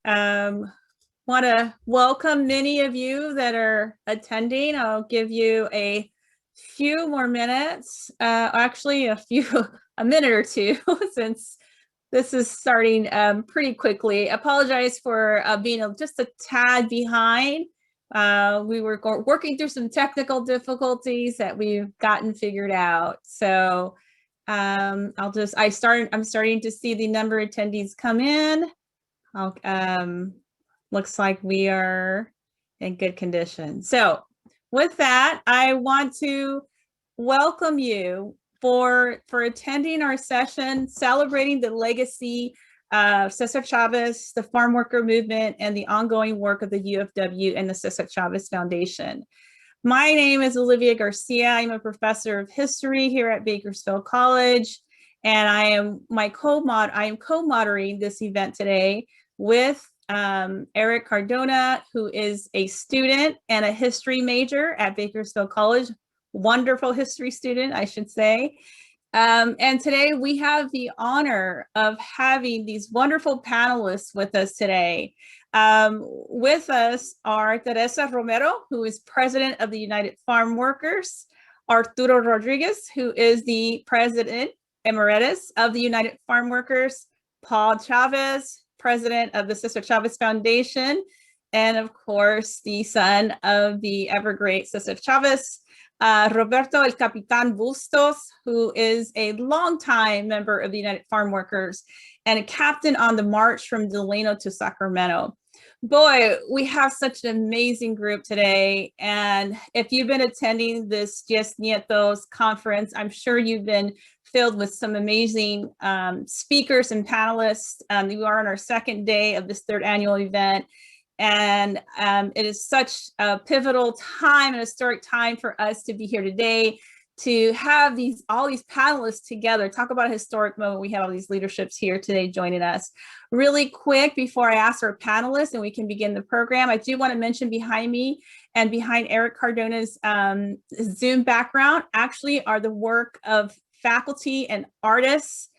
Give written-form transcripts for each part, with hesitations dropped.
Want to welcome many of you that are attending. I'll give you a few more minutes, actually a minute or two, since this is starting pretty quickly. Apologize for being just a tad behind. We were working through some technical difficulties that we've gotten figured out. So I'm starting to see the number of attendees come in. Looks like we are in good condition. So with that, I want to welcome you for attending our session celebrating the legacy of Cesar Chavez, the farm worker movement, and the ongoing work of the UFW and the Cesar Chavez Foundation. My name is Olivia Garcia. I'm a professor of history here at Bakersfield College, and I am co-moderating this event today with Eric Cardona, who is a student and a history major at Bakersfield College. Wonderful history student, I should say. And today we have the honor of having these wonderful panelists with us today. With us are Teresa Romero, who is president of the United Farm Workers, Aurturo Rodriguez, who is the president Emeritus of the United Farm Workers, Paul Chavez, president of the Cesar Chavez Foundation, and of course, the son of the ever great Cesar Chavez, Roberto El Capitan Bustos, who is a longtime member of the United Farm Workers and a captain on the march from Delano to Sacramento. Boy, we have such an amazing group today. And if you've been attending this Jess Nieto's conference, I'm sure you've been filled with some amazing speakers and panelists. We are on our second day of this third annual event. And it is such a pivotal time and historic time for us to be here today to have all these panelists together, talk about a historic moment. We have all these leaderships here today joining us. Really quick, before I ask our panelists and we can begin the program, I do want to mention behind me and behind Eric Cardona's Zoom background actually are the work of faculty and artists,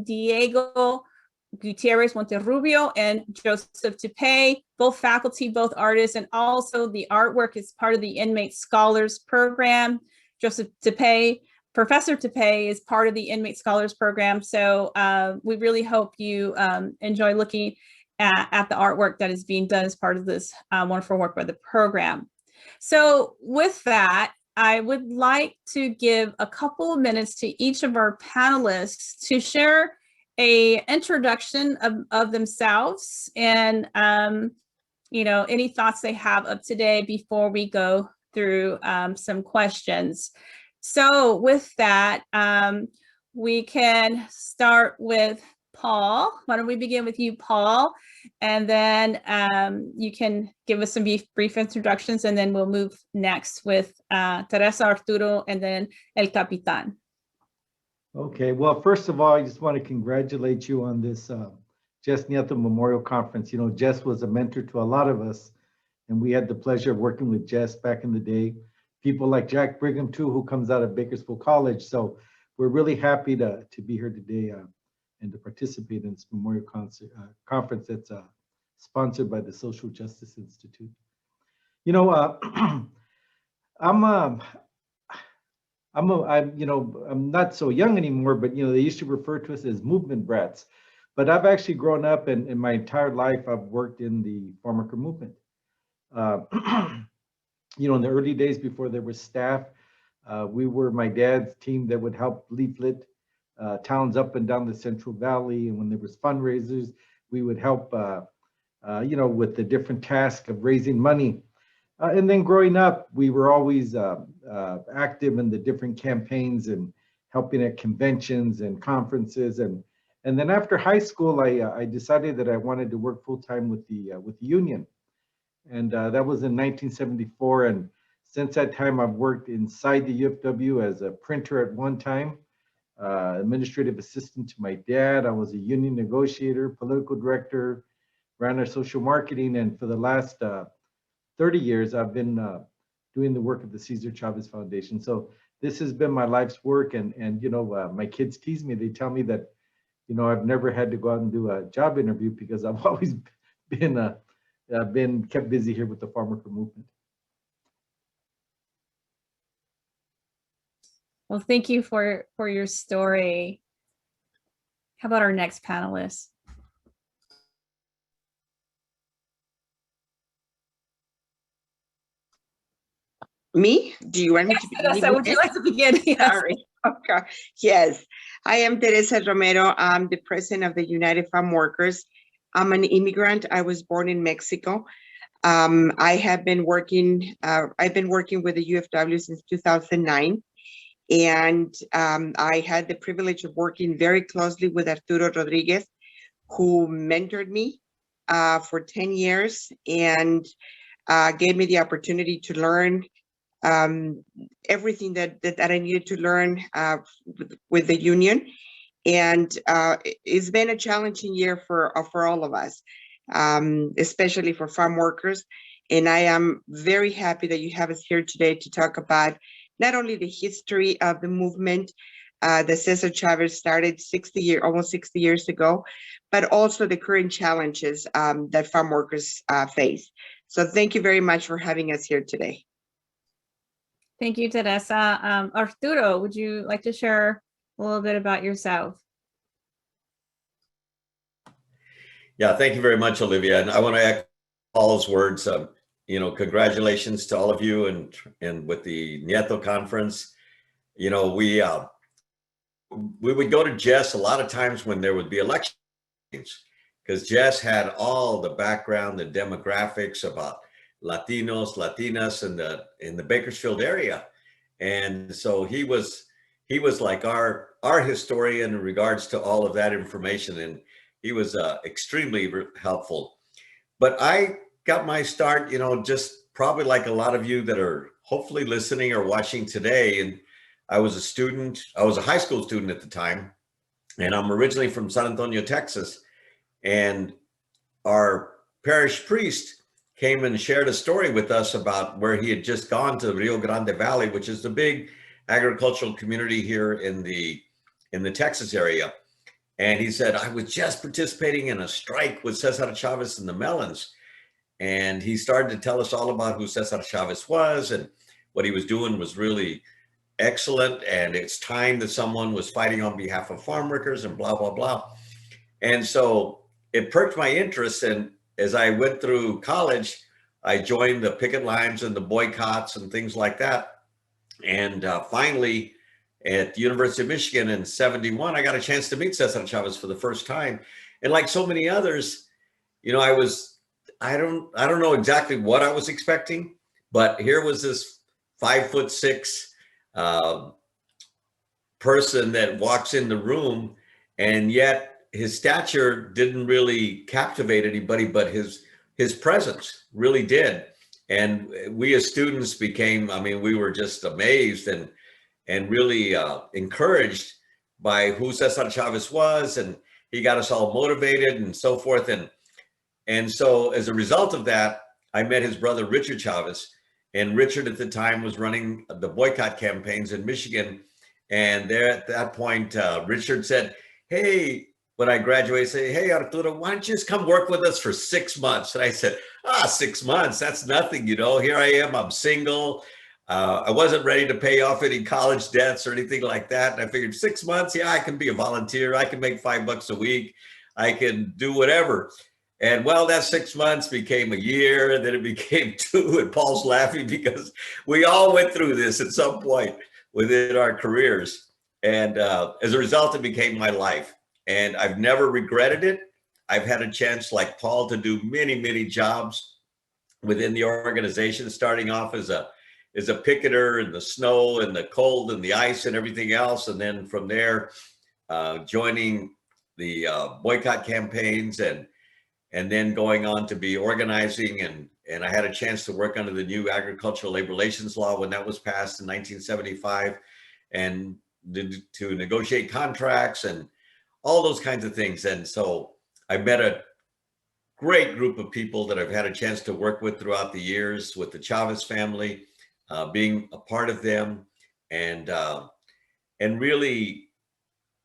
Diego Gutierrez Monterrubio and Joseph Tupay, both faculty, both artists, and also the artwork is part of the Inmate Scholars Program. Joseph Tupay, Professor Tupay is part of the Inmate Scholars Program. So we really hope you enjoy looking at the artwork that is being done as part of this wonderful work by the program. So with that, I would like to give a couple of minutes to each of our panelists to share an introduction of themselves and any thoughts they have of today before we go through some questions. So with that, we can start with Paul. Why don't we begin with you, Paul? And then you can give us some brief introductions, and then we'll move next with Teresa, Aurturo, and then El Capitan. Okay, well, first of all, I just want to congratulate you on this Jess Nieto Memorial Conference. You know, Jess was a mentor to a lot of us, and we had the pleasure of working with Jess back in the day. People like Jack Brigham, too, who comes out of Bakersfield College. So we're really happy to be here today and to participate in this Memorial Conference that's sponsored by the Social Justice Institute. You know, I'm not so young anymore, but they used to refer to us as movement brats. But I've actually grown up, and in my entire life, I've worked in the farmworker movement. In the early days before there was staff, we were my dad's team that would help leaflet towns up and down the Central Valley. And when there was fundraisers, we would help, with the different tasks of raising money. And then growing up, we were always active in the different campaigns and helping at conventions and conferences. And then after high school, I decided that I wanted to work full time with the union. And that was in 1974. And since that time, I've worked inside the UFW as a printer at one time, administrative assistant to my dad. I was a union negotiator, political director, ran our social marketing. And for the last 30 years, I've been doing the work of the Cesar Chavez Foundation. So this has been my life's work. And my kids tease me. They tell me that, I've never had to go out and do a job interview because I've always been kept busy here with the Farmworker movement. Well, thank you for your story. How about our next panelist? Me? Do you want me to begin? Teresa, would you like to begin? Yes. Sorry. Okay. Yes. I am Teresa Romero. I'm the president of the United Farm Workers. I'm an immigrant. I was born in Mexico. I've been working with the UFW since 2009. And I had the privilege of working very closely with Aurturo Rodriguez, who mentored me for 10 years and gave me the opportunity to learn everything that I needed to learn with the union. And it's been a challenging year for all of us, especially for farm workers. And I am very happy that you have us here today to talk about not only the history of the movement that Cesar Chavez started almost 60 years ago, but also the current challenges that farm workers face. So thank you very much for having us here today. Thank you, Teresa. Aurturo, would you like to share a little bit about yourself? Yeah, thank you very much, Olivia. And I want to echo Paul's words. Congratulations to all of you and with the Nieto conference. We would go to Jess a lot of times when there would be elections, because Jess had all the background, the demographics about Latinos, Latinas in the Bakersfield area. And so he was like our historian in regards to all of that information. And he was extremely helpful. But I got my start, just probably like a lot of you that are hopefully listening or watching today. And I was a high school student at the time, and I'm originally from San Antonio, Texas. And our parish priest came and shared a story with us about where he had just gone to the Rio Grande Valley, which is the big agricultural community here in the Texas area. And he said, I was just participating in a strike with Cesar Chavez and the melons. And he started to tell us all about who Cesar Chavez was, and what he was doing was really excellent. And it's time that someone was fighting on behalf of farm workers and blah, blah, blah. And so it perked my interest. And as I went through college, I joined the picket lines and the boycotts and things like that. And finally, at the University of Michigan in '71, I got a chance to meet Cesar Chavez for the first time. And like so many others, I don't know exactly what I was expecting, but here was this 5'6" person that walks in the room, and yet his stature didn't really captivate anybody, but his presence really did. And we as students we were just amazed and really encouraged by who Cesar Chavez was, and he got us all motivated and so forth. And so as a result of that, I met his brother, Richard Chavez, and Richard at the time was running the boycott campaigns in Michigan. And there at that point, Richard said, hey, when I graduated, say, hey, Aurturo, why don't you just come work with us for 6 months? And I said, 6 months, that's nothing, here I am, I'm single. I wasn't ready to pay off any college debts or anything like that. And I figured 6 months, yeah, I can be a volunteer. I can make $5 a week. I can do whatever. And well, that 6 months became a year, and then it became 2. And Paul's laughing because we all went through this at some point within our careers. And as a result, it became my life. And I've never regretted it. I've had a chance, like Paul, to do many, many jobs within the organization, starting off as a picketer in the snow and the cold and the ice and everything else. And then from there, joining the boycott campaigns and then going on to be organizing. And I had a chance to work under the new agricultural labor relations law when that was passed in 1975, and to negotiate contracts and all those kinds of things. And so I met a great group of people that I've had a chance to work with throughout the years with the Chavez family, being a part of them, and really,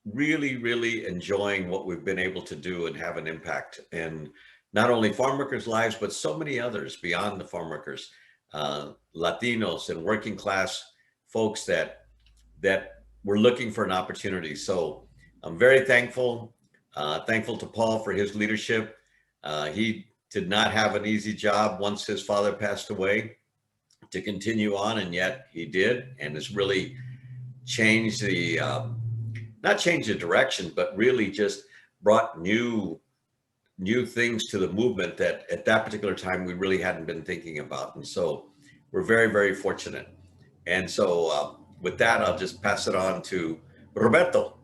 really, really enjoying what we've been able to do and have an impact. And not only farm workers' lives, but so many others beyond the farm workers, Latinos and working class folks that were looking for an opportunity. So I'm very thankful to Paul for his leadership. He did not have an easy job once his father passed away to continue on, and yet he did, and has really changed the, not changed the direction, but really just brought new things to the movement that at that particular time we really hadn't been thinking about. And so we're very, very fortunate. And so with that, I'll just pass it on to Roberto.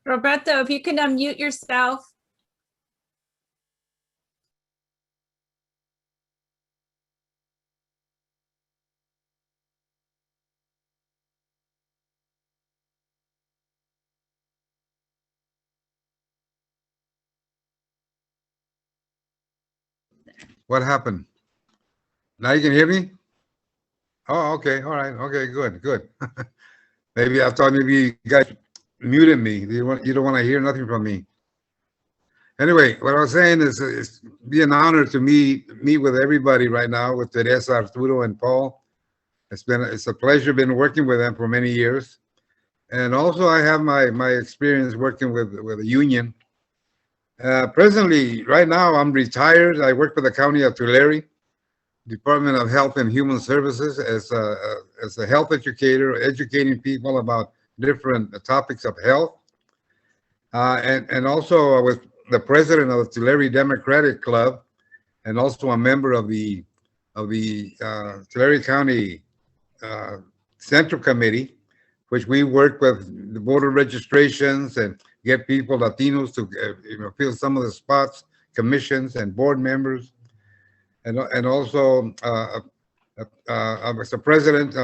Roberto, if you can unmute yourself. What happened? Now you can hear me? Oh, okay. All right. Okay, good. Maybe I thought maybe you guys muted me. You don't want to hear nothing from me. Anyway, what I was saying is it's be an honor to meet with everybody right now, with Teresa, Aurturo, and Paul. It's a pleasure been working with them for many years. And also I have my experience working with the union. Presently, right now, I'm retired. I work for the County of Tulare, Department of Health and Human Services as a health educator, educating people about different topics of health. And also with the president of the Tulare Democratic Club, and also a member of the Tulare County Central Committee, which we work with the voter registrations and get people, Latinos, to fill some of the spots, commissions and board members, and also I was the president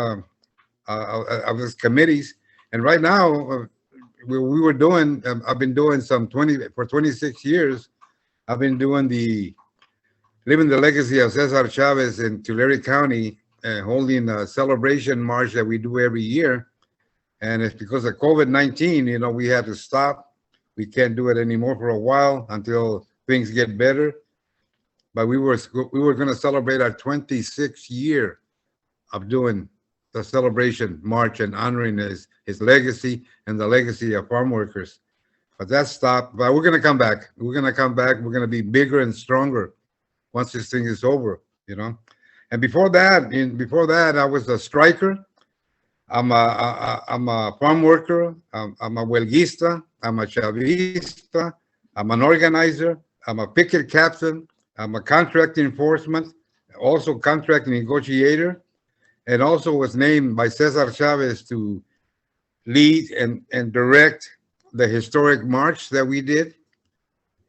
of these committees. And right now, we were doing. I've been doing for 26 years. I've been doing living the legacy of Cesar Chavez in Tulare County, holding a celebration march that we do every year. And it's because of COVID-19, we had to stop. We can't do it anymore for a while until things get better. But we were going to celebrate our 26th year of doing the celebration march and honoring his legacy and the legacy of farm workers. But that stopped. But we're going to come back. We're going to come back. We're going to be bigger and stronger once this thing is over, And before that, I was a striker. I'm a farm worker. I'm a huelguista. I'm a Chavista. I'm an organizer. I'm a picket captain. I'm a contract enforcement, also contract negotiator, and also was named by Cesar Chavez to lead and direct the historic march that we did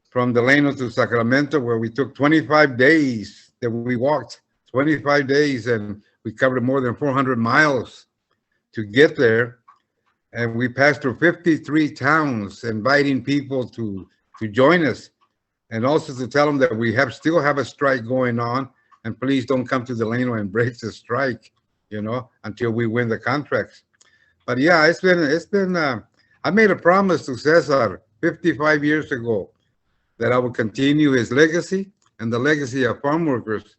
from Delano to Sacramento, where we took 25 days that we walked, 25 days, and we covered more than 400 miles to get there. And we passed through 53 towns, inviting people to join us, and also to tell them that we still have a strike going on, and please don't come to Delano and break the strike, until we win the contracts. But yeah, it's been. I made a promise to Cesar 55 years ago that I would continue his legacy and the legacy of farm workers.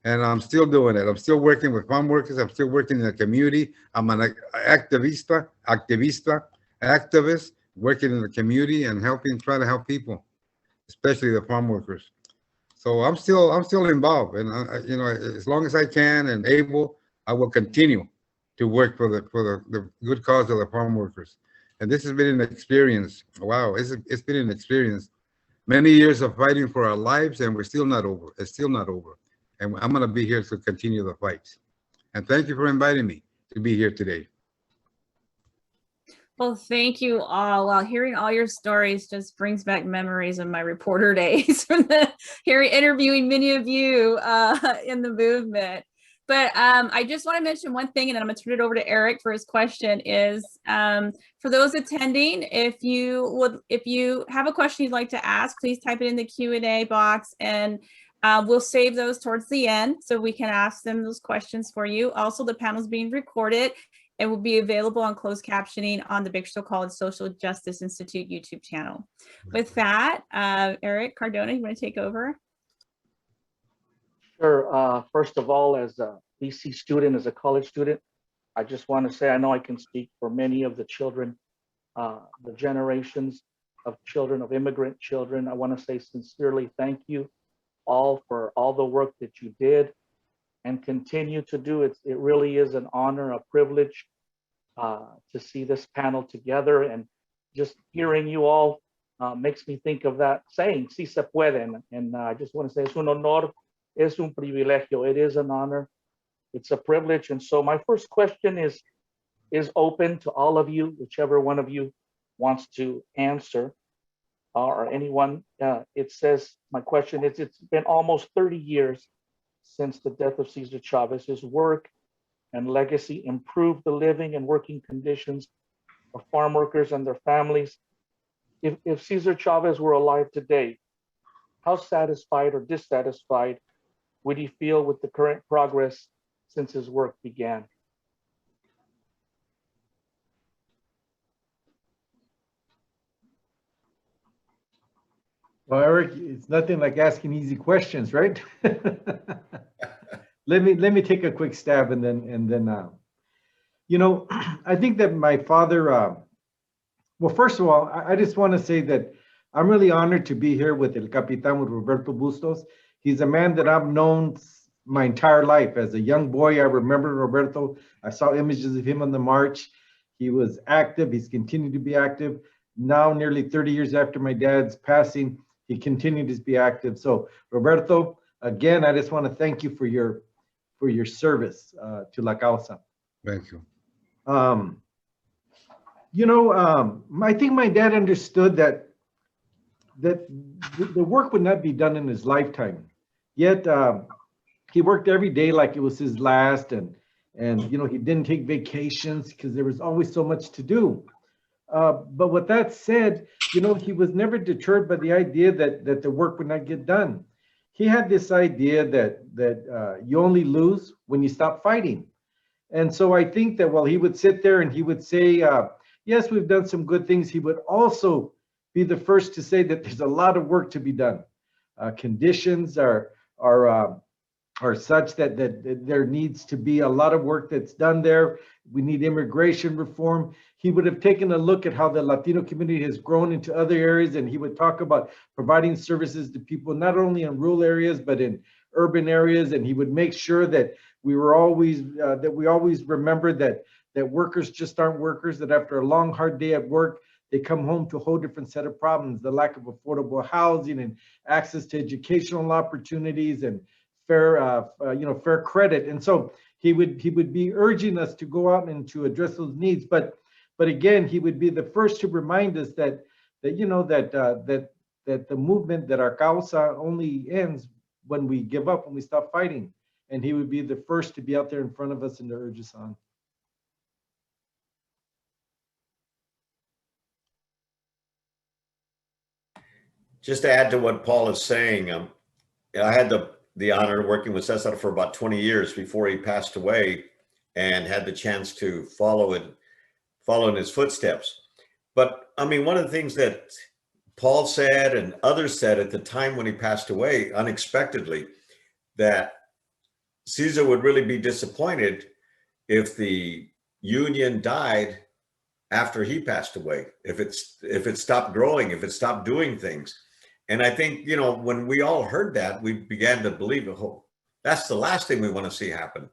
And I'm still doing it. I'm still working with farm workers. I'm still working in the community. I'm an activist, working in the community and trying to help people, especially the farm workers. So I'm still involved, and as long as I can and able, I will continue to work for the good cause of the farm workers. And this has been an experience. Wow, it's been an experience. Many years of fighting for our lives, and we're still not over. It's still not over. And I'm going to be here to continue the fight. And thank you for inviting me to be here today. Well, thank you all. Well, hearing all your stories just brings back memories of my reporter days from interviewing many of you in the movement. But I just want to mention one thing, and then I'm going to turn it over to Eric for his question, is for those attending, if you have a question you'd like to ask, please type it in the Q&A box, and we'll save those towards the end so we can ask them those questions for you. Also, the panel is being recorded. It will be available on closed captioning on the Bakersfield College Social Justice Institute YouTube channel. With that, Eric Cardona, you want to take over? Sure. First of all, as a BC student, as a college student, I just want to say I know I can speak for many of the children, the generations of children, of immigrant children. I want to say sincerely thank you all for all the work that you did and continue to do. It really is an honor, a privilege to see this panel together, and just hearing you all makes me think of that saying, "Si se puede." And I just want to say, es un honor, es un privilegio. It is an honor. It's a privilege. And so my first question is open to all of you, whichever one of you wants to answer, or anyone. It says, my question is, it's been almost 30 years since the death of Cesar Chavez. His work and legacy improved the living and working conditions of farm workers and their families. If Cesar Chavez were alive today, how satisfied or dissatisfied would he feel with the current progress since his work began? Well, Eric, it's nothing like asking easy questions, right? Let me take a quick stab and then you know, I think that my father, well, first of all, I just want to say that I'm really honored to be here with El Capitan, with Roberto Bustos. He's a man that I've known my entire life. As a young boy, I remember Roberto. I saw images of him on the march. He was active. He's continued to be active. Now, nearly 30 years after my dad's passing, he continued to be active. So, Roberto, again, I just want to thank you for your service to La Causa. Thank you. You know, I think my dad understood that the work would not be done in his lifetime. Yet he worked every day like it was his last, and you know, he didn't take vacations because there was always so much to do. But with that said, you know, he was never deterred by the idea that the work would not get done. He had this idea that you only lose when you stop fighting. And so I think that while he would sit there and he would say, yes, we've done some good things, he would also be the first to say that there's a lot of work to be done. Conditions are such that there needs to be a lot of work that's done there. We need immigration reform. He would have taken a look at how the Latino community has grown into other areas, and he would talk about providing services to people, not only in rural areas, but in urban areas. And he would make sure that we always remember that workers just aren't workers, that after a long, hard day at work, they come home to a whole different set of problems: the lack of affordable housing and access to educational opportunities and fair credit. And so he would be urging us to go out and to address those needs. But again, he would be the first to remind us that the movement, that our causa only ends when we give up, when we stop fighting. And he would be the first to be out there in front of us and to urge us on. Just to add to what Paul is saying, I had the honor of working with Cesar for about 20 years before he passed away, and had the chance to follow in his footsteps. But I mean, one of the things that Paul said and others said at the time when he passed away, unexpectedly, that Cesar would really be disappointed if the union died after he passed away, if it stopped growing, if it stopped doing things. And I think, you know, when we all heard that, we began to believe, oh, that's the last thing we want to see happen,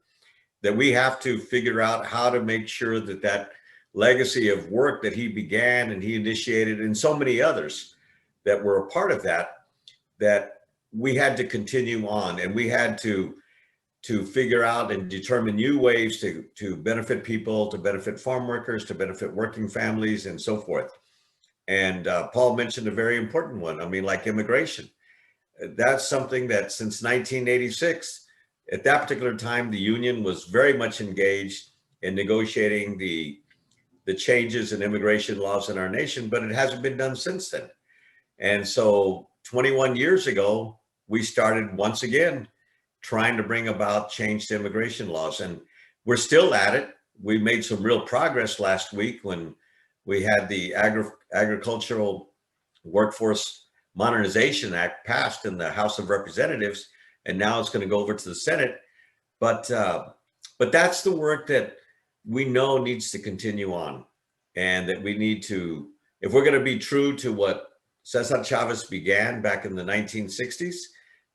that we have to figure out how to make sure that legacy of work that he began and he initiated, and so many others that were a part of that we had to continue on, and we had to figure out and determine new ways to benefit people, to benefit farm workers, to benefit working families, and so forth. And Paul mentioned a very important one. I mean, like immigration. That's something that since 1986, at that particular time, the union was very much engaged in negotiating the changes in immigration laws in our nation, but it hasn't been done since then. And so 21 years ago, we started once again trying to bring about change to immigration laws. And we're still at it. we made some real progress last week when we had the Agricultural Workforce Modernization Act passed in the House of Representatives, and now it's going to go over to the Senate. But that's the work that we know needs to continue on, and that we need to, if we're going to be true to what Cesar Chavez began back in the 1960s,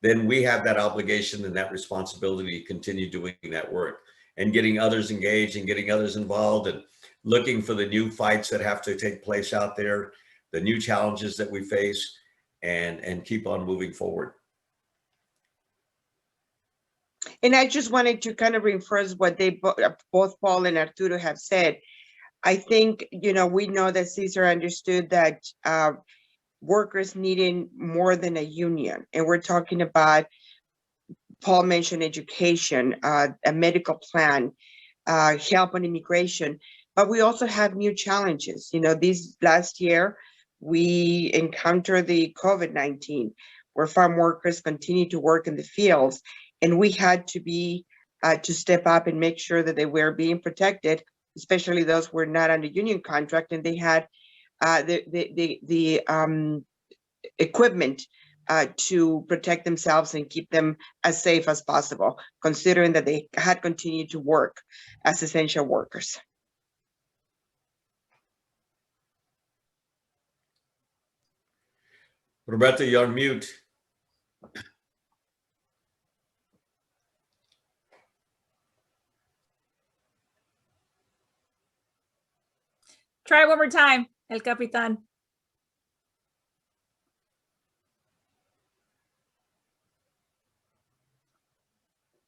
then we have that obligation and that responsibility to continue doing that work and getting others engaged and getting others involved and looking for the new fights that have to take place out there, the new challenges that we face, and keep on moving forward. And I just wanted to kind of reinforce what they both Paul and Aurturo have said. I think, we know that Cesar understood that workers needed more than a union. And we're talking about, Paul mentioned education, a medical plan, help on immigration, but we also have new challenges. This last year, we encountered the COVID-19, where farm workers continue to work in the fields, and we had to step up and make sure that they were being protected, especially those who were not under union contract, and they had the equipment to protect themselves and keep them as safe as possible, considering that they had continued to work as essential workers. Roberto, you're on mute. Try one more time, El Capitan.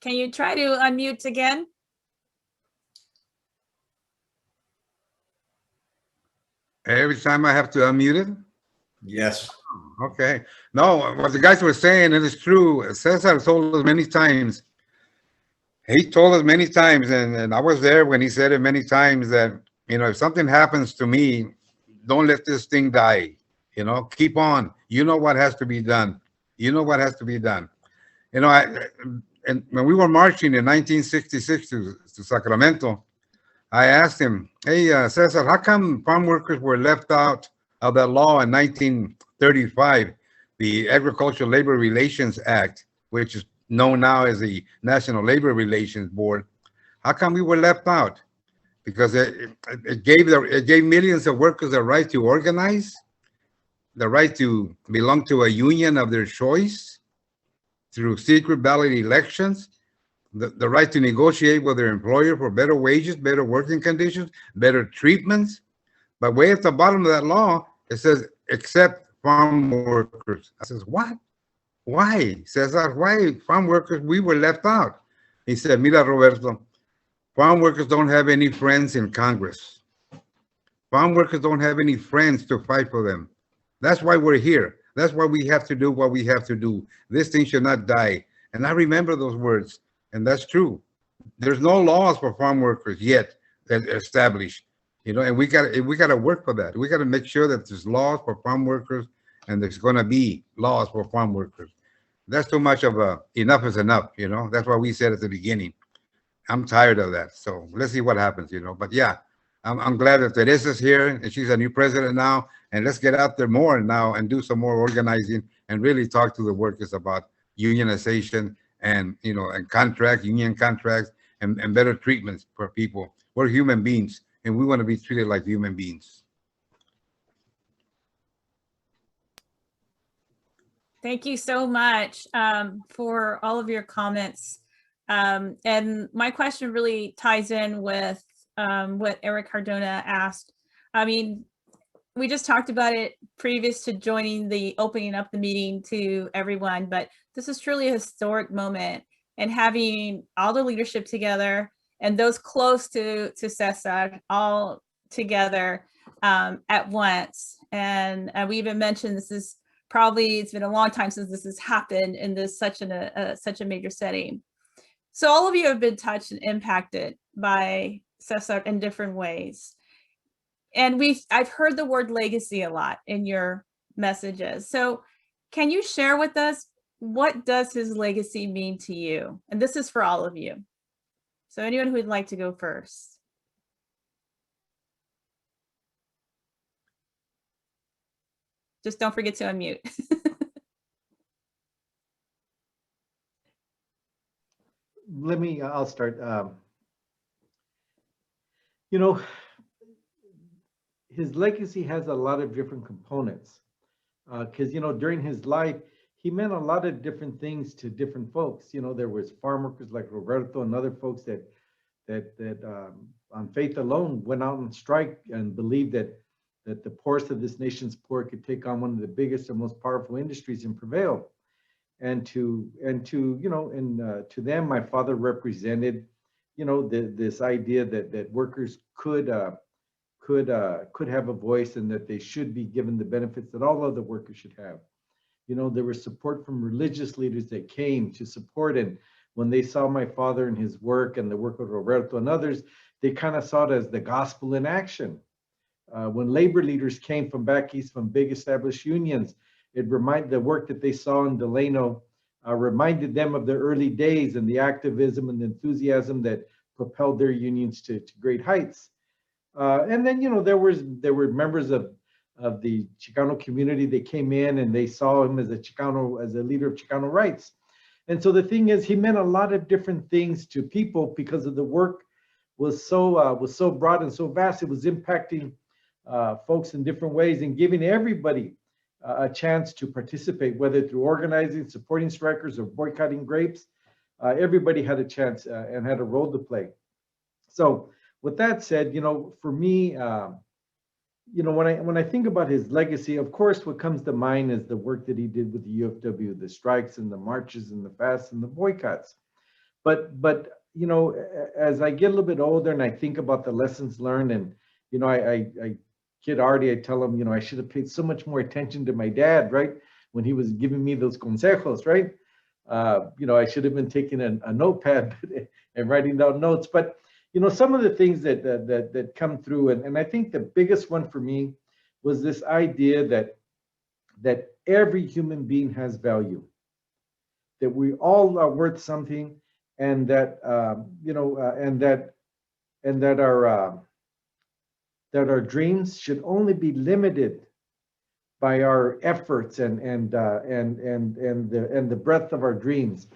Can you try to unmute again? Every time I have to unmute it? Yes. Okay. No, what the guys were saying, it is true. Cesar told us many times. He told us many times, and I was there when he said it many times, that, if something happens to me, don't let this thing die. Keep on. You know what has to be done. You know what has to be done. And when we were marching in 1966 to Sacramento, I asked him, hey, Cesar, how come farm workers were left out of that law in 1935, the Agricultural Labor Relations Act, which is known now as the National Labor Relations Board? How come we were left out? Because it gave millions of workers the right to organize, the right to belong to a union of their choice through secret ballot elections, the right to negotiate with their employer for better wages, better working conditions, better treatments. But way at the bottom of that law, it says, except farm workers. I says, what? Why? Cesar, why farm workers? We were left out. He said, mira, Roberto, farm workers don't have any friends in Congress. Farm workers don't have any friends to fight for them. That's why we're here. That's why we have to do what we have to do. This thing should not die. And I remember those words, and that's true. There's no laws for farm workers yet that are established, and we got to work for that. We got to make sure that there's laws for farm workers, and there's going to be laws for farm workers. That's too much of enough is enough, That's why we said at the beginning. I'm tired of that. So let's see what happens, But yeah, I'm glad that Teresa's here, and she's a new president now. And let's get out there more now and do some more organizing and really talk to the workers about unionization and, and union contracts and better treatments for people. We're human beings, and we want to be treated like human beings. Thank you so much for all of your comments. And my question really ties in with what Eric Cardona asked. I mean, we just talked about it previous to opening up the meeting to everyone, but this is truly a historic moment, and having all the leadership together and those close to Cesar all together at once. And we even mentioned it's been a long time since this has happened in such a major setting. So all of you have been touched and impacted by Cesar in different ways. And I've heard the word legacy a lot in your messages. So can you share with us, what does his legacy mean to you? And this is for all of you. So anyone who would like to go first. Just don't forget to unmute. I'll start. You know, his legacy has a lot of different components. Because, you know, during his life, he meant a lot of different things to different folks. You know, there was farm workers like Roberto and other folks that on faith alone went out on strike and believed that the poorest of this nation's poor could take on one of the biggest and most powerful industries and prevail. And to them, my father represented, you know, this idea that workers could have a voice and that they should be given the benefits that all other workers should have. You know, there was support from religious leaders that came to support, and when they saw my father and his work and the work of Roberto and others, they kind of saw it as the gospel in action. When labor leaders came from back east from big established unions, it reminded the work that they saw in Delano reminded them of their early days and the activism and the enthusiasm that propelled their unions to great heights. And then, you know, there were members of the Chicano community. They came in and they saw him as a Chicano, as a leader of Chicano rights. And so the thing is, he meant a lot of different things to people because of the work was so broad and so vast. It was impacting folks in different ways and giving everybody a chance to participate, whether through organizing, supporting strikers, or boycotting grapes. Everybody had a chance and had a role to play. So with that said, you know, for me, you know, when I think about his legacy, of course, what comes to mind is the work that he did with the UFW, the strikes and the marches and the fasts and the boycotts. But you know, as I get a little bit older and I think about the lessons learned, and you know, I kid Artie, I tell him, you know, I should have paid so much more attention to my dad, right, when he was giving me those consejos, right? You know, I should have been taking a notepad and writing down notes. But you know, some of the things that come through, and I think the biggest one for me was this idea that every human being has value, that we all are worth something, and that you know, and that our dreams should only be limited by our efforts and the breadth of our dreams.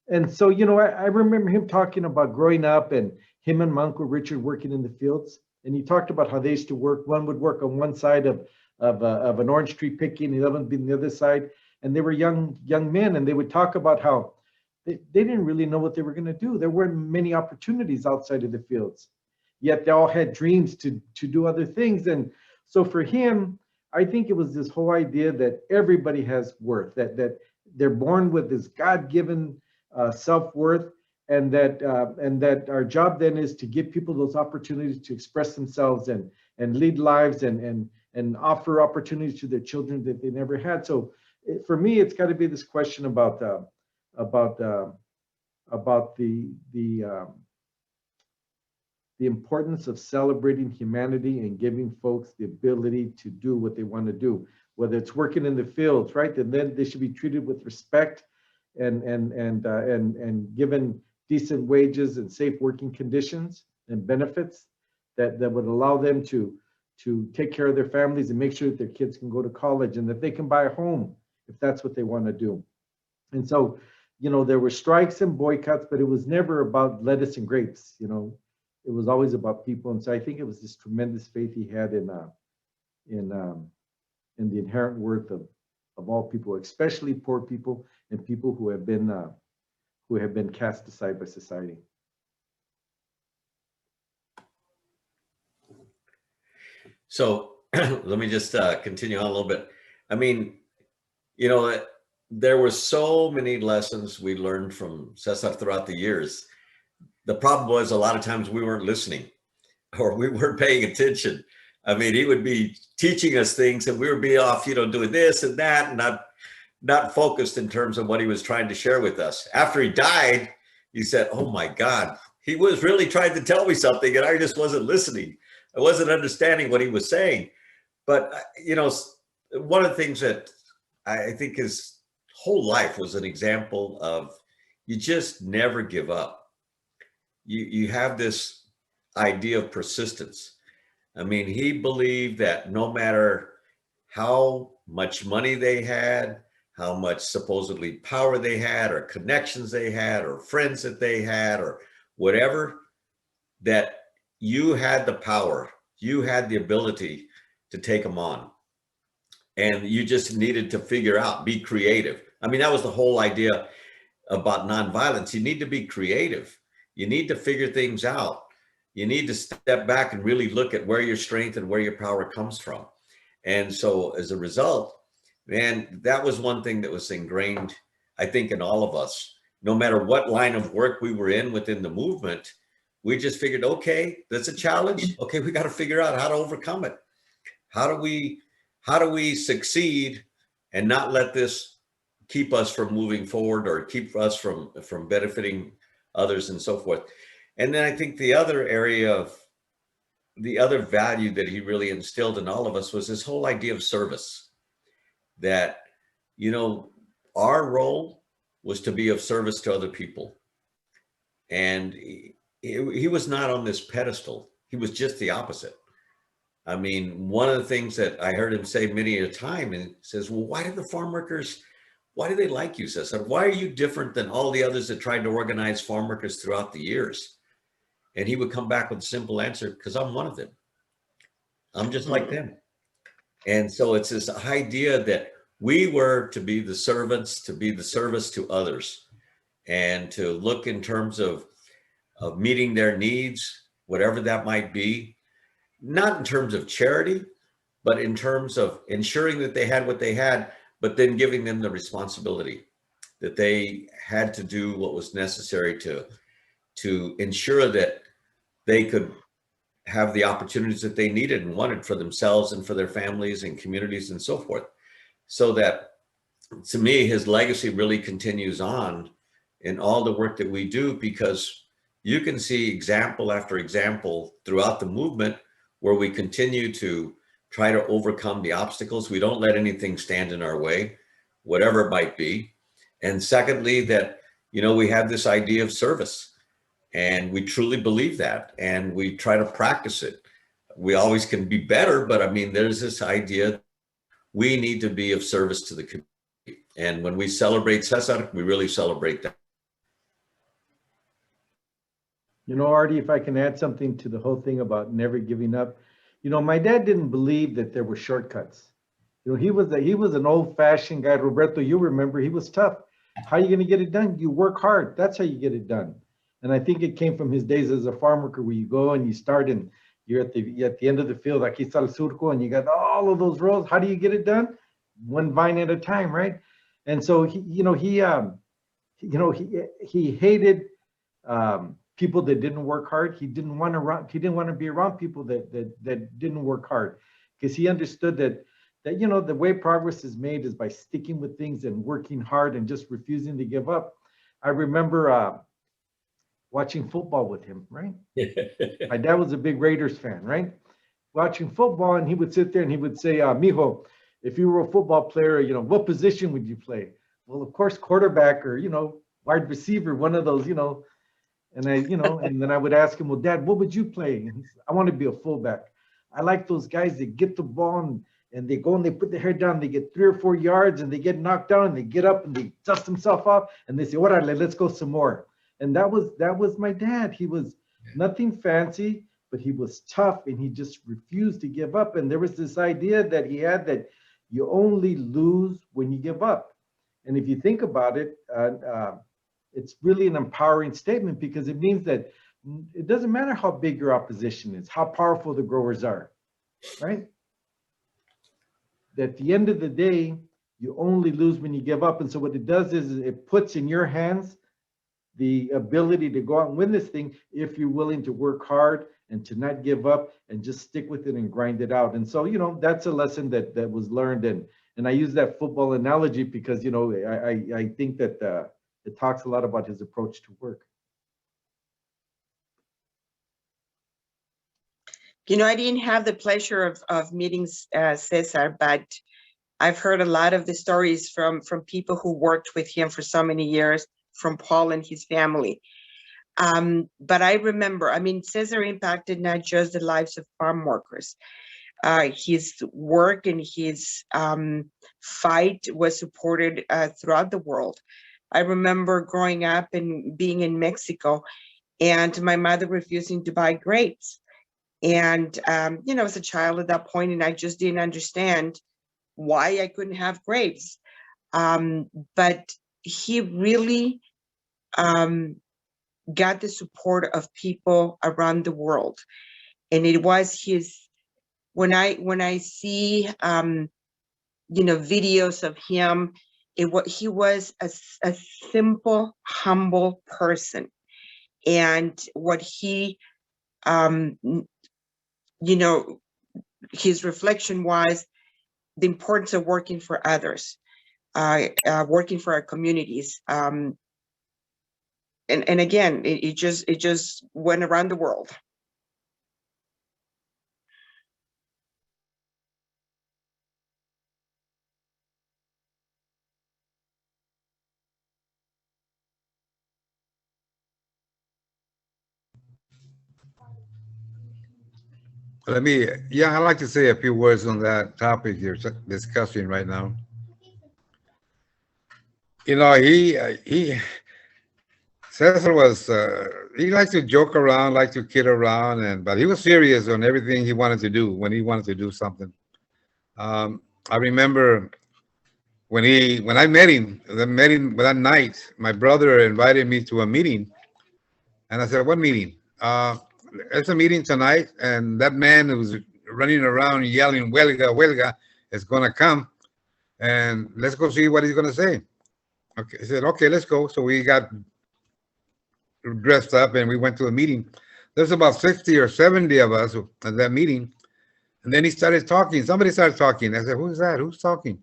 And so, you know, I remember him talking about growing up and him and my Uncle Richard working in the fields. And he talked about how they used to work. One would work on one side of an orange tree picking, the other one being the other side. And they were young men, and they would talk about how they didn't really know what they were going to do. There weren't many opportunities outside of the fields, yet they all had dreams to do other things. And so for him, I think it was this whole idea that everybody has worth, that they're born with this God-given self-worth, and that our job then is to give people those opportunities to express themselves and lead lives and offer opportunities to their children that they never had. So for me, it's got to be this question about the importance of celebrating humanity and giving folks the ability to do what they want to do, whether it's working in the fields, right? And then they should be treated with respect and given decent wages and safe working conditions and benefits that would allow them to take care of their families and make sure that their kids can go to college and that they can buy a home if that's what they want to do. And so, you know, there were strikes and boycotts, but it was never about lettuce and grapes. You know, it was always about people. And so I think it was this tremendous faith he had in the inherent worth of all people, especially poor people and people who have been cast aside by society. So let me just continue on a little bit. I mean, you know, there were so many lessons we learned from Cesar throughout the years. The problem was a lot of times we weren't listening or we weren't paying attention. I mean, he would be teaching us things and we would be off, you know, doing this and that, and not focused in terms of what he was trying to share with us. After he died, he said, oh my God, he was really trying to tell me something and I just wasn't listening. I wasn't understanding what he was saying. But, you know, one of the things that I think his whole life was an example of you just never give up. You have this idea of persistence. I mean, he believed that no matter how much money they had, how much supposedly power they had, or connections they had, or friends that they had, or whatever, that you had the power, you had the ability to take them on. And you just needed to figure out, be creative. I mean, that was the whole idea about nonviolence. You need to be creative. You need to figure things out. You need to step back and really look at where your strength and where your power comes from. And so as a result, man, that was one thing that was ingrained, I think, in all of us. No matter what line of work we were in within the movement, we just figured, okay, that's a challenge. Okay, we got to figure out how to overcome it. How do we succeed and not let this keep us from moving forward or keep us from benefiting others and so forth. And then I think the other area of the other value that he really instilled in all of us was this whole idea of service, that, you know, our role was to be of service to other people. And he was not on this pedestal. He was just the opposite. I mean, one of the things that I heard him say many a time, and he says, well, why did the farm workers, why do they like you, Cesar? Why are you different than all the others that tried to organize farm workers throughout the years? And he would come back with a simple answer, because I'm one of them. I'm just like them. And so it's this idea that we were to be the servants, to be the service to others, and to look in terms of meeting their needs, whatever that might be, not in terms of charity, but in terms of ensuring that they had what they had, but then giving them the responsibility that they had to do what was necessary to ensure that they could have the opportunities that they needed and wanted for themselves and for their families and communities and so forth. So that, to me, his legacy really continues on in all the work that we do, because you can see example after example throughout the movement where we continue to try to overcome the obstacles. We don't let anything stand in our way, whatever it might be. And secondly, that, you know, we have this idea of service, and we truly believe that, and we try to practice it. We always can be better, but I mean, there's this idea we need to be of service to the community. And when we celebrate Cesar, we really celebrate that. You know, Artie, if I can add something to the whole thing about never giving up. You know, my dad didn't believe that there were shortcuts. You know, he was an old-fashioned guy. Roberto, you remember, he was tough. How are you going to get it done? You work hard. That's how you get it done. And I think it came from his days as a farm worker, where you go and you start and you're at the end of the field, aquí está el surco, and you got all of those rows. How do you get it done? One vine at a time, right? And so he hated people that didn't work hard. He didn't want to be around people that didn't work hard, because he understood that you know, the way progress is made is by sticking with things and working hard and just refusing to give up. I remember watching football with him, right? My dad was a big Raiders fan, right? Watching football, and he would sit there and he would say, mijo, if you were a football player, you know, what position would you play? Well, of course, quarterback, or, you know, wide receiver, one of those, you know. And and then I would ask him, well, Dad, what would you play? And he said, I want to be a fullback. I like those guys that get the ball and they go and they put their head down, they get 3 or 4 yards and they get knocked down and they get up and they dust themselves off and they say, orale, let's go some more. And that was my dad. He was nothing fancy, but he was tough, and he just refused to give up. And there was this idea that he had that you only lose when you give up. And if you think about it, it's really an empowering statement, because it means that it doesn't matter how big your opposition is, how powerful the growers are, right? At the end of the day, you only lose when you give up. And so what it does is it puts in your hands the ability to go out and win this thing if you're willing to work hard and to not give up and just stick with it and grind it out. And so, you know, that's a lesson that was learned. And I use that football analogy because, you know, I think that it talks a lot about his approach to work. You know, I didn't have the pleasure of meeting Cesar, but I've heard a lot of the stories from people who worked with him for so many years, from Paul and his family. But I remember, I mean, Cesar impacted not just the lives of farm workers, his work and his fight was supported throughout the world. I remember growing up and being in Mexico and my mother refusing to buy grapes. And, you know, I was a child at that point and I just didn't understand why I couldn't have grapes. But he really got the support of people around the world. And it was his, when I see, you know, videos of him, he was a simple, humble person. And what he, you know, his reflection was the importance of working for others, working for our communities. And again, it just went around the world. I'd like to say a few words on that topic you're discussing right now. You know, Cesar was, he liked to joke around, liked to kid around, but he was serious on everything he wanted to do when he wanted to do something. I remember when I met him that night, my brother invited me to a meeting, and I said, "What meeting?" It's a meeting tonight, and that man who was running around yelling "Huelga, huelga" is going to come, and let's go see what he's going to say. Okay, I said, "Okay, let's go." So we got dressed up and we went to a meeting. There's about 60 or 70 of us at that meeting, and then he started talking. Somebody started talking. I said, "Who's that? Who's talking?"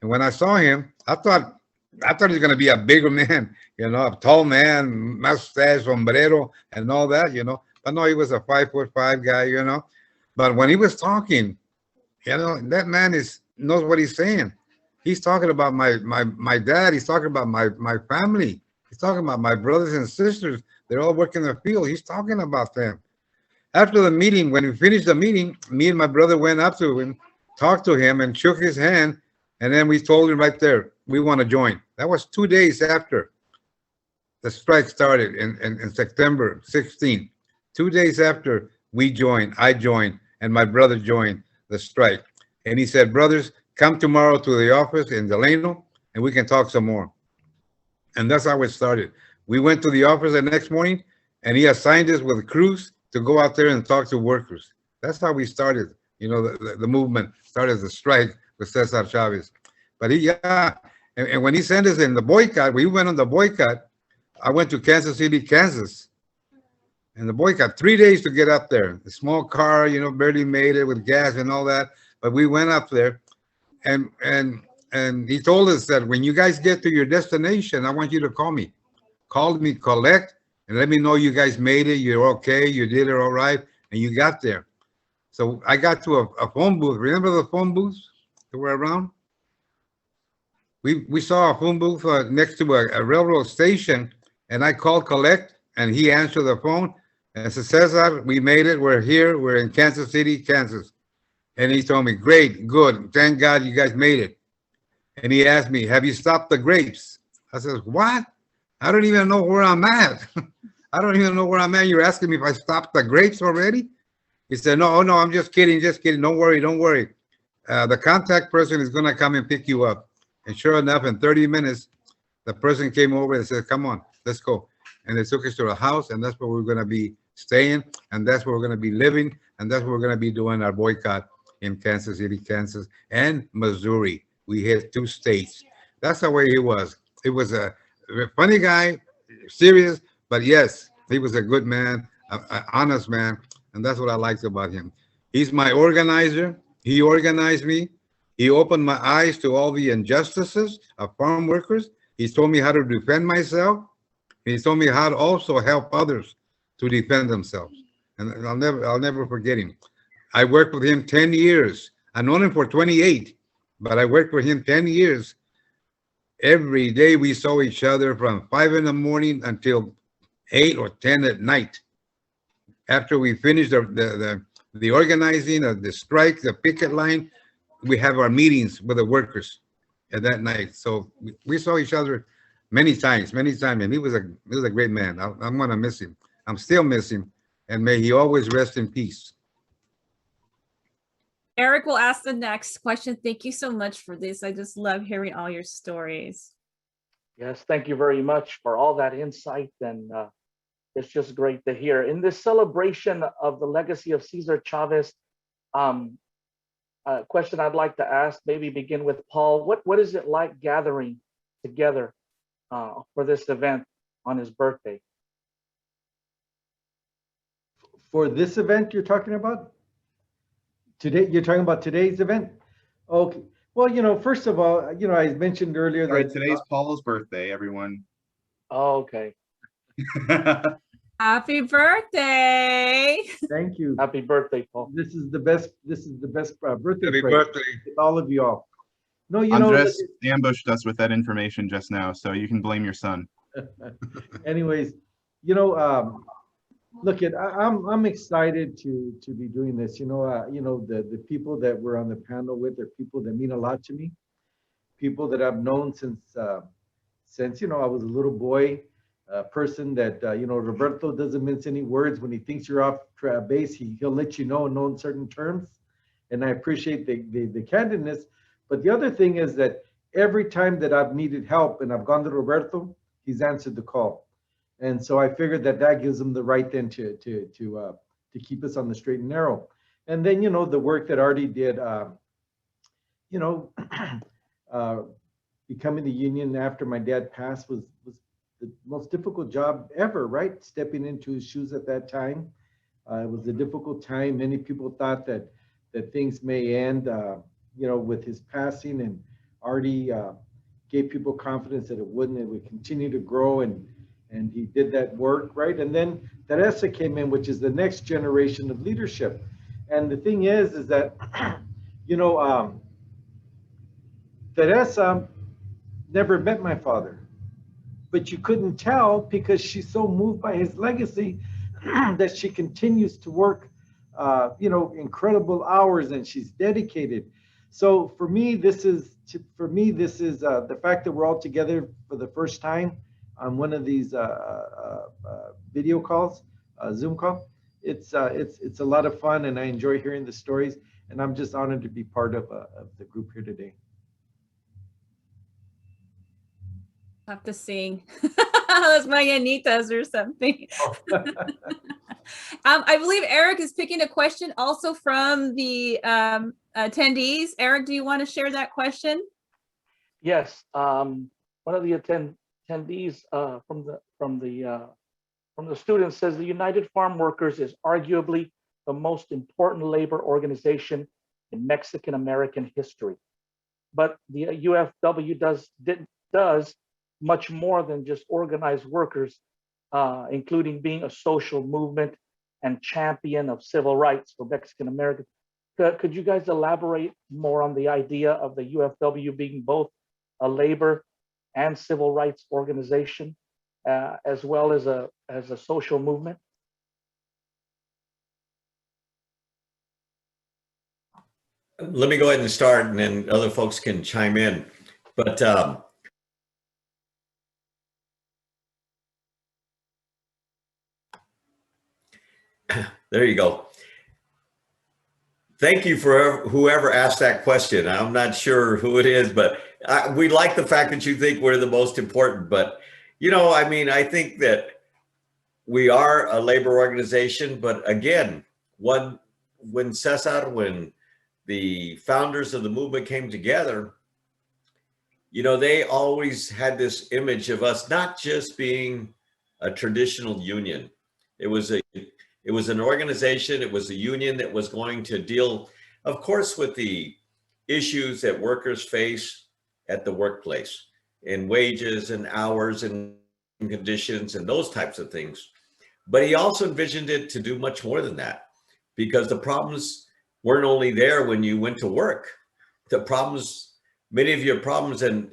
And when I saw him, I thought he was going to be a bigger man, you know, a tall man, mustache, sombrero, and all that, you know. But no, he was a 5'5" guy, you know. But when he was talking, you know, that man knows what he's saying. He's talking about my dad. He's talking about my family. He's talking about my brothers and sisters. They're all working in the field. He's talking about them. After the meeting, when we finished the meeting, me and my brother went up to him, talked to him, and shook his hand. And then we told him right there, we want to join. That was 2 days after the strike started in September 16th. 2 days after we joined, I joined, and my brother joined the strike. And he said, "Brothers, come tomorrow to the office in Delano, and we can talk some more." And that's how it started. We went to the office the next morning, and he assigned us with crews to go out there and talk to workers. That's how we started. You know, the movement started the strike with Cesar Chavez. But and when he sent us in the boycott, we went on the boycott. I went to Kansas City, Kansas. And the boycott, 3 days to get up there. The small car, you know, barely made it with gas and all that. But we went up there, and he told us that when you guys get to your destination, I want you to call me. Call me, collect, and let me know you guys made it. You're okay. You did it all right, and you got there. So I got to a phone booth. Remember the phone booths that were around? We saw a phone booth next to a railroad station, and I called collect, and he answered the phone. And said, "Cesar, we made it. We're here. We're in Kansas City, Kansas." And he told me, "Great, good. Thank God you guys made it." And he asked me, "Have you stopped the grapes?" I said, "What? I don't even know where I'm at. I don't even know where I'm at. You're asking me if I stopped the grapes already?" He said, "No, I'm just kidding. Just kidding. Don't worry. The contact person is going to come and pick you up." And sure enough, in 30 minutes, the person came over and said, "Come on, let's go." And they took us to a house, and that's where we're going to be staying, and that's where we're going to be living, and that's where we're going to be doing our boycott in Kansas City, Kansas, and Missouri. We hit 2 states. That's the way he was. He was a funny guy, serious, but yes, he was a good man, an honest man, and that's what I liked about him. He's my organizer. He organized me. He opened my eyes to all the injustices of farm workers. He told me how to defend myself. He told me how to also help others to defend themselves. And I'll never forget him. I worked with him 10 years. I known him for 28, but I worked with him 10 years. Every day we saw each other from 5 in the morning until 8 or 10 at night. After we finished the the organizing of the strike, the picket line, we have our meetings with the workers at that night. So we saw each other many times, and he was a great man. I'm gonna miss him. I'm still miss him, and may he always rest in peace. Eric will ask the next question. Thank you so much for this. I just love hearing all your stories. Yes, thank you very much for all that insight, and it's just great to hear. In this celebration of the legacy of Cesar Chavez, a question I'd like to ask, maybe begin with Paul. What is it like gathering together for this event on his birthday? For this event you're talking about? Today, you're talking about today's event? Okay. Well, first of all, I mentioned earlier Sorry, that today's Paul's birthday, everyone. Oh, okay. Happy birthday. Thank you. Happy birthday, Paul. This is the best birthday Happy present birthday. with all of you all. No, Andres ambushed us with that information just now, so you can blame your son. anyways, look, I'm excited to be doing this. The people that we're on the panel with are people that mean a lot to me. People that I've known since I was a little boy. A person that Roberto doesn't mince any words. When he thinks you're off base, he'll let you know in no uncertain terms. And I appreciate the candidness. But the other thing is that every time that I've needed help and I've gone to Roberto, he's answered the call. And so I figured that gives him the right then to keep us on the straight and narrow. And then the work that Artie did, becoming the union after my dad passed was the most difficult job ever, right? Stepping into his shoes at that time. It was a difficult time. Many people thought that things may end, with his passing, and Artie gave people confidence that it wouldn't. It would continue to grow, and he did that work, right? And then Teresa came in, which is the next generation of leadership. And the thing is that, Teresa never met my father, but you couldn't tell because she's so moved by his legacy that she continues to work, incredible hours, and she's dedicated. So for me, this is the fact that we're all together for the first time on one of these video calls, Zoom call. It's a lot of fun, and I enjoy hearing the stories, and I'm just honored to be part of the group here today. Have to sing. That's my Anitas or something. I believe Eric is picking a question also from the attendees. Eric, do you want to share that question? Yes. One of the attendees from the students says the United Farm Workers is arguably the most important labor organization in Mexican American history, but the UFW does much more than just organize workers, including being a social movement and champion of civil rights for Mexican Americans. Could you guys elaborate more on the idea of the UFW being both a labor and civil rights organization, as well as a social movement? Let me go ahead and start, and then other folks can chime in. But there you go. Thank you for whoever asked that question. I'm not sure who it is, but we like the fact that you think we're the most important. But, I think that we are a labor organization. But again, when the founders of the movement came together, they always had this image of us not just being a traditional union. It was an organization, it was a union that was going to deal, of course, with the issues that workers face at the workplace, in wages and hours and conditions and those types of things. But he also envisioned it to do much more than that, because the problems weren't only there when you went to work. Many of your problems that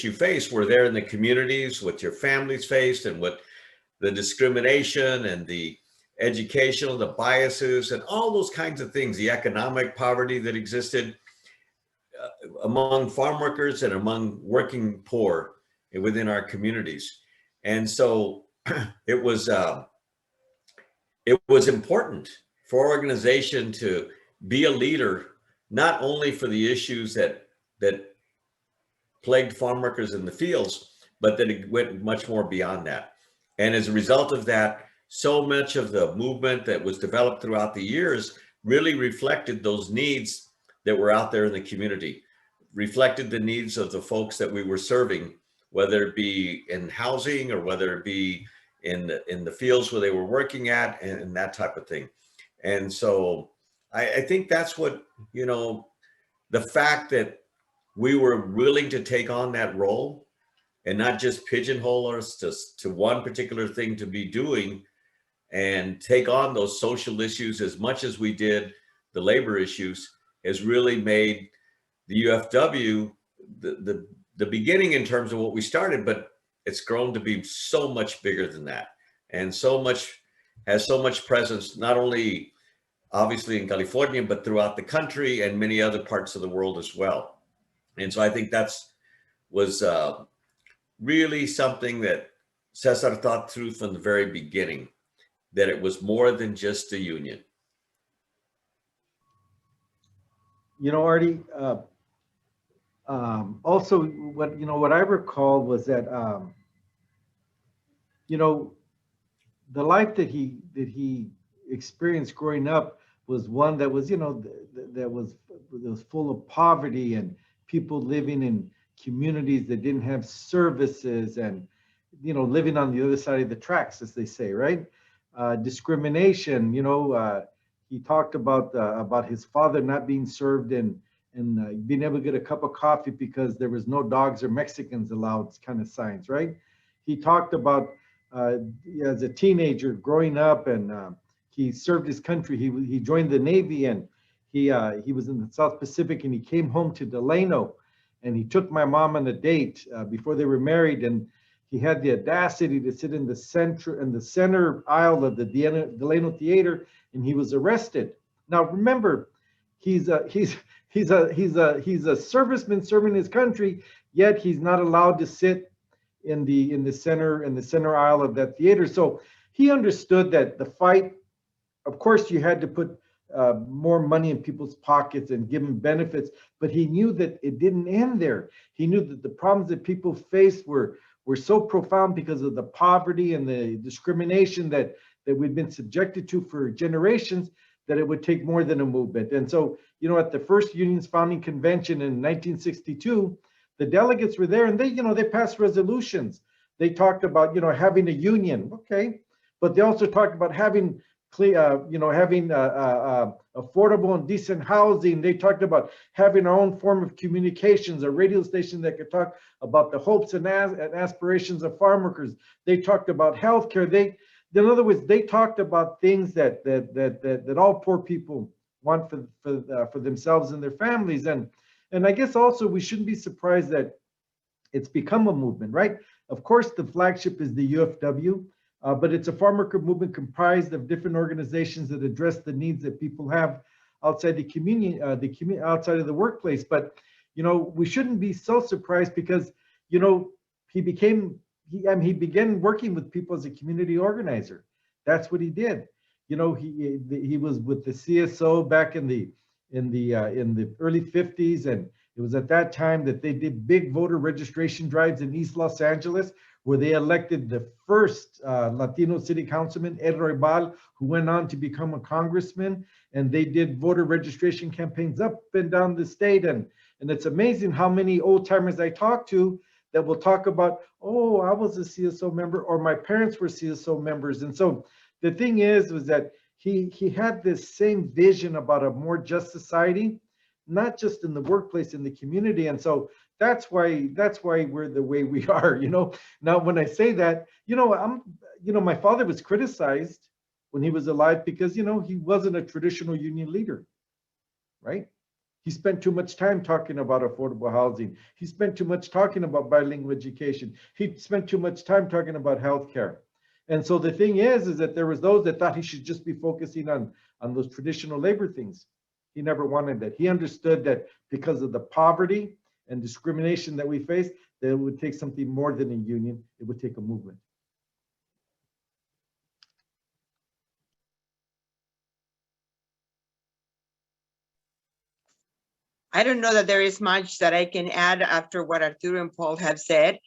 you face were there in the communities, what your families faced, and what the discrimination and the educational, the biases, and all those kinds of things, the economic poverty that existed among farm workers and among working poor within our communities. And so it was important for our organization to be a leader, not only for the issues that plagued farm workers in the fields, but that it went much more beyond that. And as a result of that, so much of the movement that was developed throughout the years really reflected those needs that were out there in the community, reflected the needs of the folks that we were serving, whether it be in housing or whether it be in the fields where they were working at, and that type of thing. And so I think that's what, you know, the fact that we were willing to take on that role and not just pigeonhole us to one particular thing to be doing, and take on those social issues as much as we did the labor issues, has really made the UFW the beginning in terms of what we started, but it's grown to be so much bigger than that, and has so much presence, not only obviously in California, but throughout the country and many other parts of the world as well. And so I think was really something that Cesar thought through from the very beginning, that it was more than just a union. You know, Artie, also what I recall was that, you know, the life that he experienced growing up was one that was, you know, that was full of poverty and people living in communities that didn't have services, and, you know, living on the other side of the tracks, as they say, right? Discrimination, you know, he talked about his father not being served and being able to get a cup of coffee because there was no dogs or Mexicans allowed, kind of signs, right? He talked about as a teenager growing up, and he served his country. He joined the Navy, and he was in the South Pacific, and he came home to Delano, and he took my mom on a date before they were married, and he had the audacity to sit in the center aisle of the Delano Theater, and he was arrested. Now remember, he's a serviceman serving his country, yet he's not allowed to sit in the center aisle of that theater. So he understood that the fight, of course, you had to put more money in people's pockets and give them benefits, but he knew that it didn't end there. He knew that the problems that people faced were so profound because of the poverty and the discrimination that we'd been subjected to for generations, that it would take more than a movement. And so, you know, at the first union's founding convention in 1962, the delegates were there, and they passed resolutions. They talked about, you know, having a union, okay, but they also talked about having affordable and decent housing. They talked about having our own form of communications, a radio station that could talk about the hopes and aspirations of farm workers. They talked about healthcare. In other words, they talked about things that all poor people want for themselves and their families. And I guess also we shouldn't be surprised that it's become a movement, right? Of course, the flagship is the UFW, but it's a farm worker movement comprised of different organizations that address the needs that people have outside the community, outside of the workplace. But, you know, we shouldn't be so surprised because, you know, he began working with people as a community organizer. That's what he did. You know, he was with the CSO back in the early 50s, and it was at that time that they did big voter registration drives in East Los Angeles, where they elected the first Latino city councilman, Ed Roybal, who went on to become a congressman. And they did voter registration campaigns up and down the state. And it's amazing how many old timers I talk to that will talk about, oh, I was a CSO member, or my parents were CSO members. And so the thing was that he had this same vision about a more just society, not just in the workplace, in the community. And so that's why we're the way we are, you know. Now, when I say that, you know, my father was criticized when he was alive because, you know, he wasn't a traditional union leader, right? He spent too much time talking about affordable housing. He spent too much talking about bilingual education. He spent too much time talking about healthcare. And so the thing is that there was those that thought he should just be focusing on those traditional labor things. He never wanted that. He understood that because of the poverty and discrimination that we face, that it would take something more than a union. It would take a movement. I don't know that there is much that I can add after what Aurturo and Paul have said,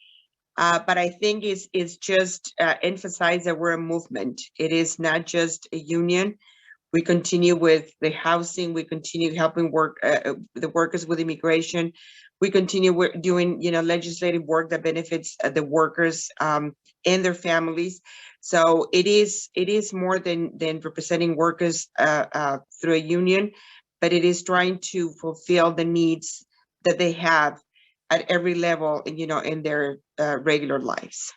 but I think it's just emphasize that we're a movement. It is not just a union. We continue with the housing. We continue helping the workers with immigration. We continue doing, legislative work that benefits the workers and their families. So it is more than representing workers through a union, but it is trying to fulfill the needs that they have at every level, in their regular lives.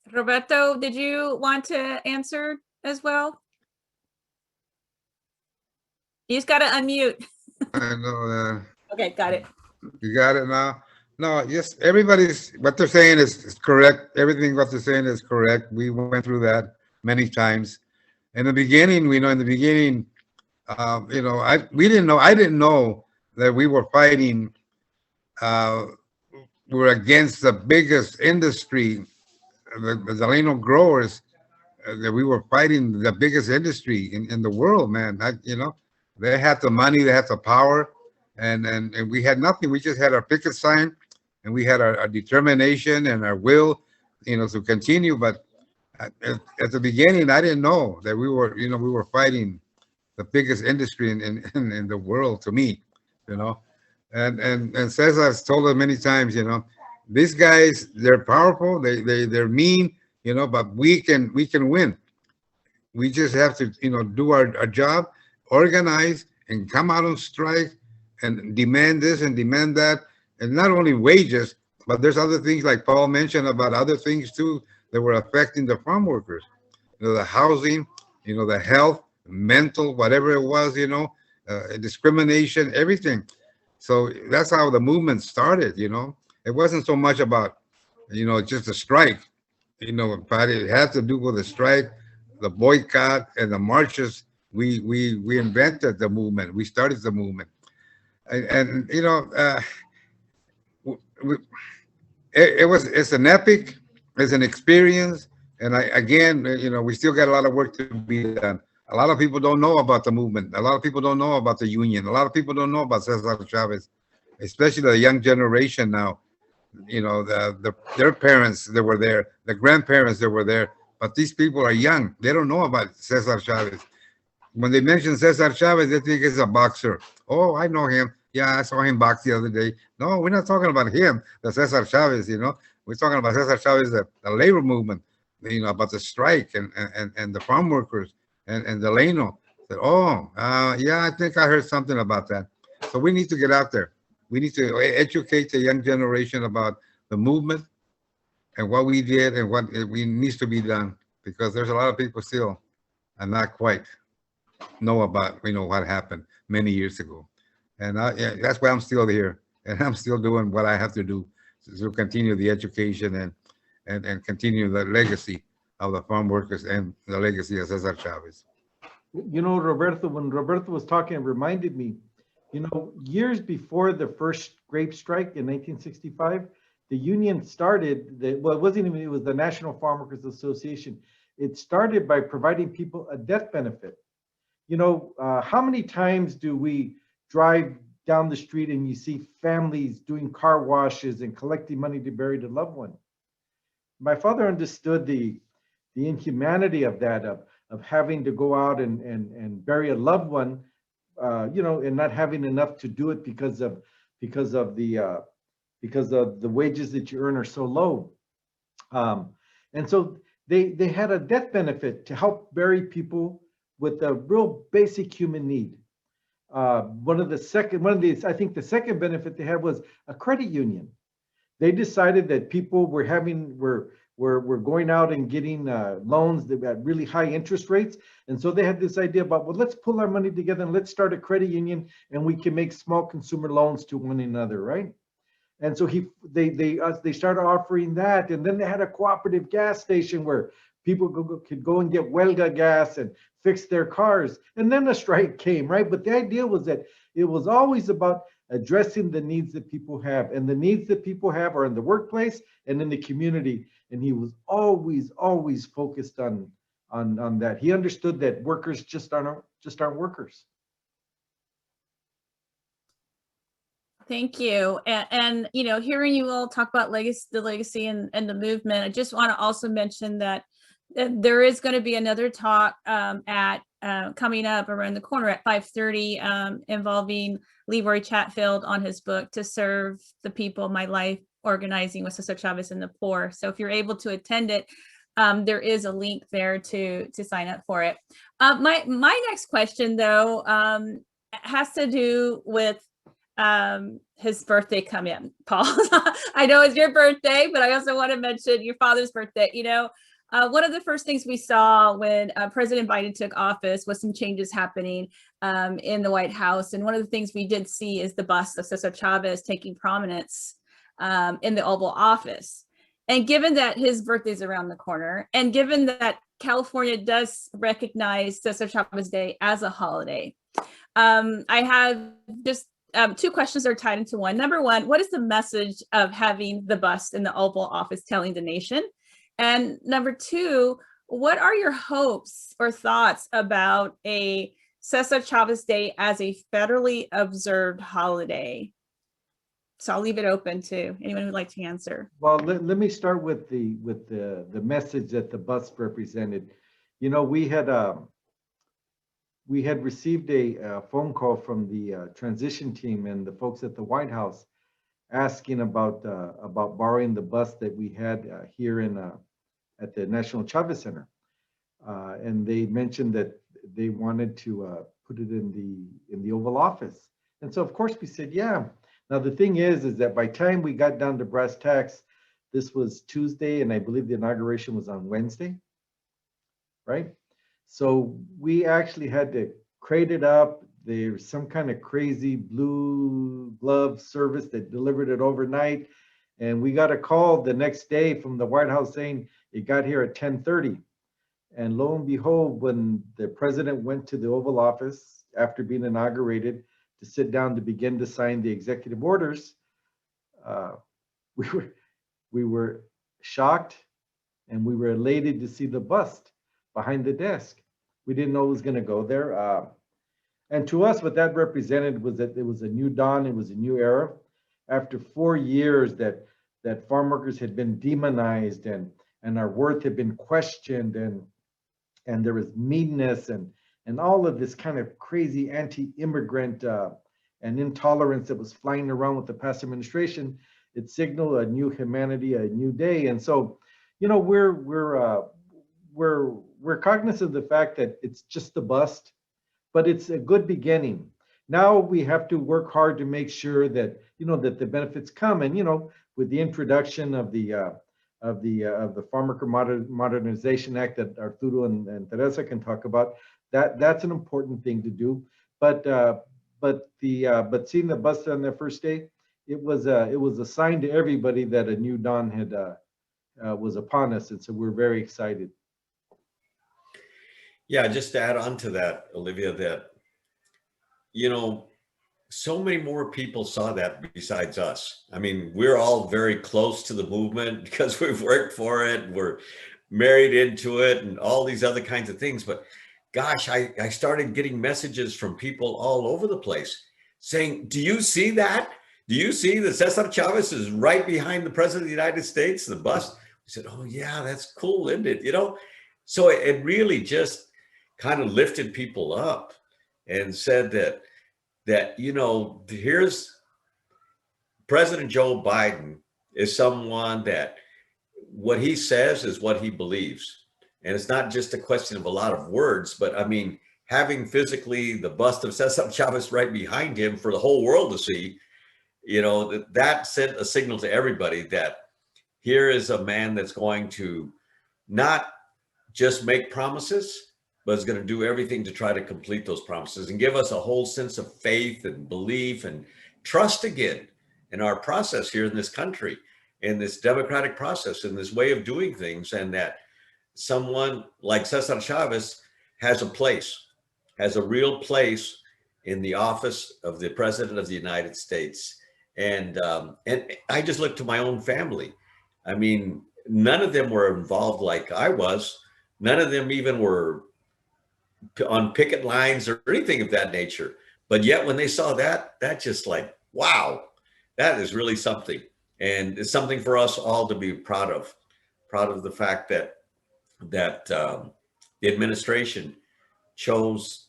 Roberto, did you want to answer as well? You just got to unmute. I know that. Okay, got it. You got it now? No, yes, what they're saying is correct. Everything what they're saying is correct. We went through that many times. In the beginning, I didn't know that we were fighting, we're against the biggest industry, the Delano growers, that we were fighting the biggest industry in the world, man. They had the money, they had the power, and we had nothing. We just had our picket sign, and we had our determination and our will, to continue. But at the beginning, I didn't know that we were fighting the biggest industry in the world, to me, And Cesar's told us many times, these guys, they're powerful, they're mean, but we can win. We just have to, do our job, organize, and come out on strike and demand this and demand that. And not only wages, but there's other things like Paul mentioned about other things too that were affecting the farm workers. The housing, the health, mental, whatever it was, discrimination, everything. So that's how the movement started, It wasn't so much about, just a strike, but it had to do with the strike, the boycott, and the marches. We invented the movement. We started the movement, and it's an epic, it's an experience, and we still got a lot of work to be done. A lot of people don't know about the movement. A lot of people don't know about the union. A lot of people don't know about Cesar Chavez, especially the young generation now. Their parents that were there, the grandparents that were there, but these people are young. They don't know about Cesar Chavez. When they mention Cesar Chavez, they think he's a boxer. Oh, I know him. Yeah, I saw him box the other day. No, we're not talking about him, the Cesar Chavez, We're talking about Cesar Chavez, the labor movement, about the strike and the farm workers and Delano. Said, yeah, I think I heard something about that. So we need to get out there. We need to educate the young generation about the movement and what we did and what needs to be done, because there's a lot of people still and not quite know about, what happened many years ago. And that's why I'm still here, and I'm still doing what I have to do to continue the education and continue the legacy of the farm workers and the legacy of Cesar Chavez. Roberto, when Roberto was talking, it reminded me, years before the first grape strike in 1965, the union started, it was the National Farm Workers Association. It started by providing people a death benefit. How many times do we drive down the street and you see families doing car washes and collecting money to bury the loved one? My father understood the inhumanity of that, of having to go out and bury a loved one, and not having enough to do it because of the wages that you earn are so low. And so they had a death benefit to help bury people with a real basic human need. I think the second benefit they had was a credit union. They decided that people were were going out and getting loans that had really high interest rates. And so they had this idea about, well, let's pull our money together and let's start a credit union and we can make small consumer loans to one another, right? And so they started offering that. And then they had a cooperative gas station where people could go and get Huelga gas and fix their cars. And then the strike came, right? But the idea was that it was always about addressing the needs that people have. And the needs that people have are in the workplace and in the community. And he was always focused on that. He understood that workers just aren't workers. Thank you. And you know, hearing you all talk about the legacy and the movement, I just want to also mention that there is going to be another talk coming up around the corner at 5:30 involving Leroy Chatfield on his book To Serve the People, My Life, Organizing with Cesar Chavez and the Poor. So if you're able to attend it, there is a link there to sign up for it. My next question though has to do with his birthday come in, Paul. I know it's your birthday, but I also want to mention your father's birthday. You know, one of the first things we saw when President Biden took office was some changes happening in the White House. And one of the things we did see is the bust of Cesar Chavez taking prominence in the Oval Office. And given that his birthday is around the corner, and given that California does recognize Cesar Chavez Day as a holiday, I have just two questions are tied into one. Number one, what is the message of having the bust in the Oval Office telling the nation? And number two, what are your hopes or thoughts about a Cesar Chavez Day as a federally observed holiday? So I'll leave it open to anyone who'd like to answer. Well, let me start with the message that the bust represented. You know, we had received a phone call from the transition team and the folks at the White House asking about borrowing the bus that we had here at the National Chavez Center, and they mentioned that they wanted to put it in the Oval Office. And so of course we said, yeah. Now the thing is that by the time we got down to brass tacks, this was Tuesday, and I believe the inauguration was on Wednesday, right? So we actually had to crate it up. There's some kind of crazy blue glove service that delivered it overnight. And we got a call the next day from the White House saying it got here at 10:30. And lo and behold, when the president went to the Oval Office after being inaugurated to sit down to begin to sign the executive orders, we were shocked and we were elated to see the bust behind the desk. We didn't know it was going to go there. And to us, what that represented was that it was a new dawn, it was a new era. After 4 years that farm workers had been demonized and our worth had been questioned, and there was meanness and all of this kind of crazy anti-immigrant and intolerance that was flying around with the past administration, it signaled a new humanity, a new day. And so, you know, we're cognizant of the fact that it's just a bust, but it's a good beginning. Now we have to work hard to make sure that, you know, that the benefits come. And, you know, with the introduction of the Farmworker Modernization Act that Aurturo and Teresa can talk about, that's an important thing to do. But seeing the bust on their first day, it was a sign to everybody that a new dawn was upon us, and so we're very excited. Yeah, just to add on to that, Olivia, that, you know, so many more people saw that besides us. I mean, we're all very close to the movement because we've worked for it, we're married into it, and all these other kinds of things. But gosh, I started getting messages from people all over the place saying, do you see that? Do you see that Cesar Chavez is right behind the President of the United States, the bust? We said, oh yeah, that's cool, isn't it? You know, so it really just kind of lifted people up and said that, you know, here's President Joe Biden is someone that what he says is what he believes. And it's not just a question of a lot of words, but I mean, having physically the bust of Cesar Chavez right behind him for the whole world to see, you know, that sent a signal to everybody that here is a man that's going to not just make promises, but is going to do everything to try to complete those promises and give us a whole sense of faith and belief and trust again in our process here in this country, in this democratic process, in this way of doing things, and that someone like Cesar Chavez has a place, has a real place in the office of the President of the United States. And I just look to my own family. I mean, none of them were involved like I was. None of them even were on picket lines or anything of that nature. But yet when they saw that, that just like, wow, that is really something. And it's something for us all to be proud of the fact that the administration chose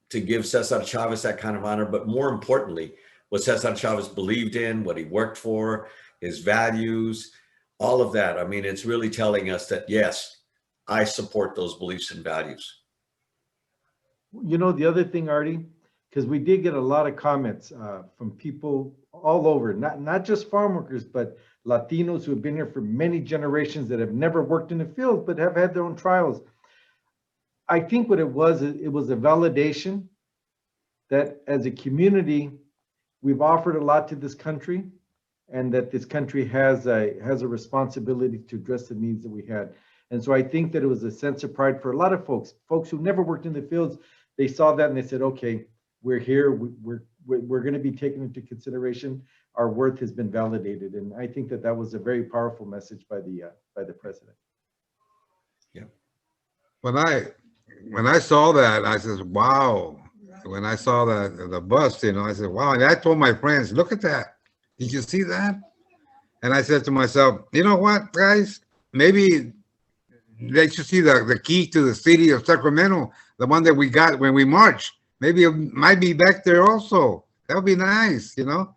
to give Cesar Chavez that kind of honor, but more importantly, what Cesar Chavez believed in, what he worked for, his values, all of that. I mean, it's really telling us that, yes, I support those beliefs and values. You know, the other thing, Artie, because we did get a lot of comments from people all over, not just farm workers, but Latinos who have been here for many generations that have never worked in the field, but have had their own trials. I think what it was a validation that as a community, we've offered a lot to this country, and that this country has a responsibility to address the needs that we had. And so I think that it was a sense of pride for a lot of folks who never worked in the fields. They saw that and they said, okay, we're here, we're going to be taken into consideration. Our worth has been validated. And I think that was a very powerful message by the president. Yeah. When I saw that, I said, wow. When I saw the bus, you know, I said, wow. And I told my friends, look at that. Did you see that? And I said to myself, you know what, guys? Maybe they should see the key to the city of Sacramento, the one that we got when we marched. Maybe it might be back there also. That would be nice, you know,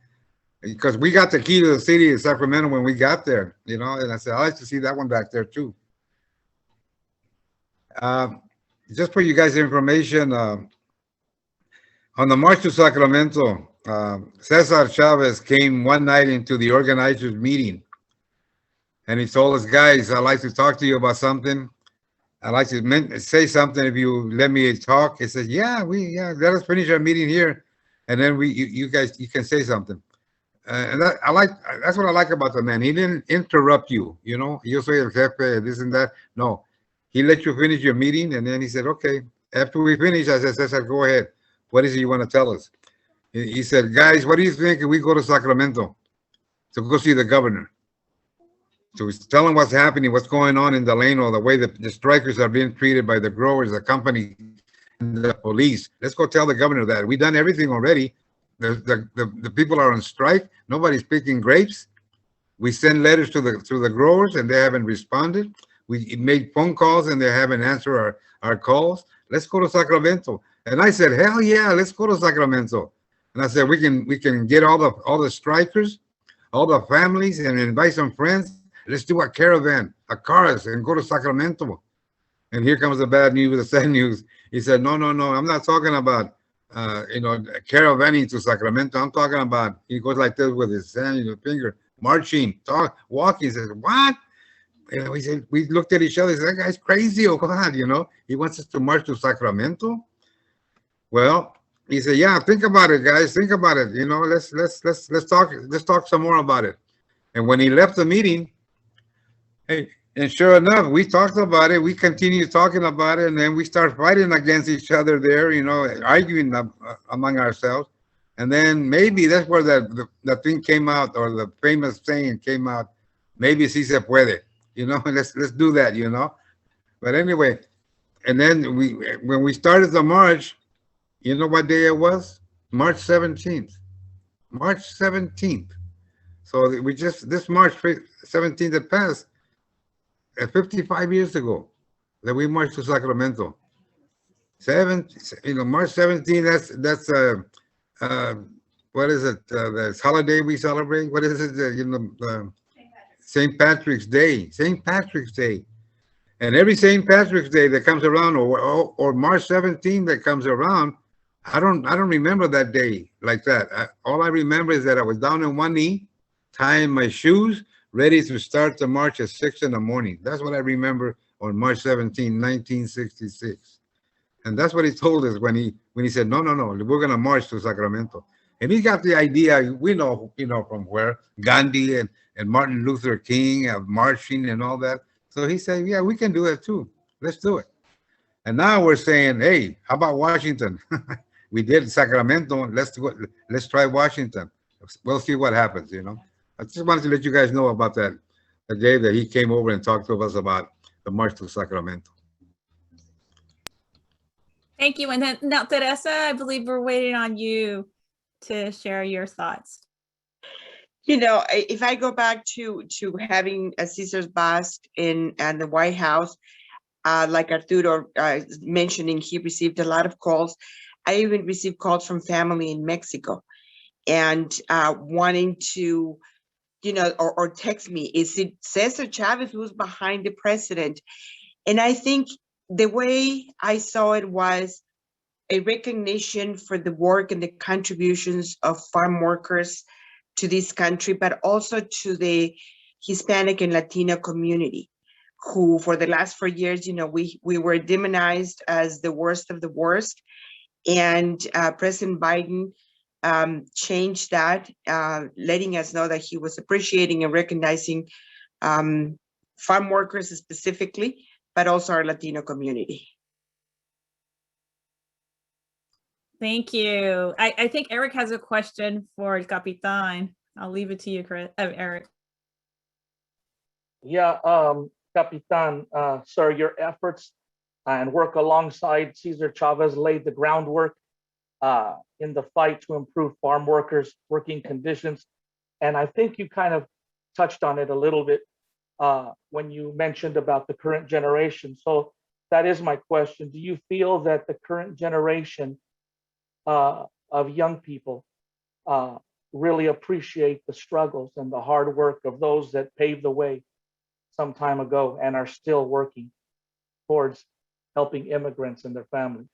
because we got the key to the city of Sacramento when we got there, you know. And I said, I'd like to see that one back there too. Just for you guys' information, on the march to Sacramento, Cesar Chavez came one night into the organizers' meeting, and he told us, guys, I'd like to talk to you about something. I'd like to say something if you let me talk. He said, yeah, let us finish our meeting here, and then you guys can say something. And that's what I like about the man. He didn't interrupt you, you know. Yo soy el jefe, this and that. No, he let you finish your meeting, and then he said, okay. After we finish, I said, Cesar, go ahead. What is it you want to tell us? He said, guys, what do you think if we go to Sacramento to go see the governor? So he's telling what's happening, what's going on in Delano, the way the strikers are being treated by the growers, the company, and the police. Let's go tell the governor that. We've done everything already. The people are on strike. Nobody's picking grapes. We send letters to the growers, and they haven't responded. We made phone calls, and they haven't answered our calls. Let's go to Sacramento. And I said, hell yeah, let's go to Sacramento. And I said, we can get all the strikers, all the families, and invite some friends. Let's do a caravan, a cars, and go to Sacramento. And here comes the bad news, the sad news. He said, no, I'm not talking about, caravanning to Sacramento. I'm talking about, he goes like this with his hand and his finger, marching, walking. He says, what? And we looked at each other and said, that guy's crazy, oh God, you know. He wants us to march to Sacramento. Well, he said, yeah, think about it, guys. Think about it. You know, let's talk some more about it. And when he left the meeting, hey, and sure enough, we talked about it. We continued talking about it, and then we start fighting against each other there, you know, arguing among ourselves. And then maybe that's where the thing came out, or the famous saying came out. Maybe si se puede, you know. Let's do that, you know. But anyway, and then when we started the march, you know what day it was? March 17th. March 17th. So this March 17th that passed, 55 years ago, that we marched to Sacramento. March 17th, that's what is it? This holiday we celebrate? What is it? St. Patrick's Day. St. Patrick's Day. And every St. Patrick's Day that comes around, or March 17th that comes around, I don't remember that day like that. All I remember is that I was down on one knee, tying my shoes, ready to start the march at 6 in the morning. That's what I remember on March 17, 1966. And that's what he told us when he said, no, we're going to march to Sacramento. And he got the idea, we know, from where, Gandhi and Martin Luther King marching and all that. So he said, yeah, we can do it too. Let's do it. And now we're saying, hey, how about Washington? We did Sacramento. Let's try Washington. We'll see what happens, I just wanted to let you guys know about that, the day that he came over and talked to us about the march to Sacramento. Thank you. And then now, Teresa, I believe we're waiting on you to share your thoughts. If I go back to having a Cesar's bust in the White House, like Aurturo mentioning, he received a lot of calls. I even received calls from family in Mexico and wanting to, or text me, is it Cesar Chavez who's behind the president? And I think the way I saw it was a recognition for the work and the contributions of farm workers to this country, but also to the Hispanic and Latino community, who for the last 4 years, we were demonized as the worst of the worst. And President Biden changed that, letting us know that he was appreciating and recognizing farm workers specifically, but also our Latino community. Thank you. I think Eric has a question for Capitan. I'll leave it to you, Eric. Yeah, Capitan, sir, your efforts and work alongside Cesar Chavez laid the groundwork in the fight to improve farm workers' working conditions. And I think you kind of touched on it a little bit when you mentioned about the current generation. So that is my question. Do you feel that the current generation of young people really appreciate the struggles and the hard work of those that paved the way some time ago and are still working towards helping immigrants and their families?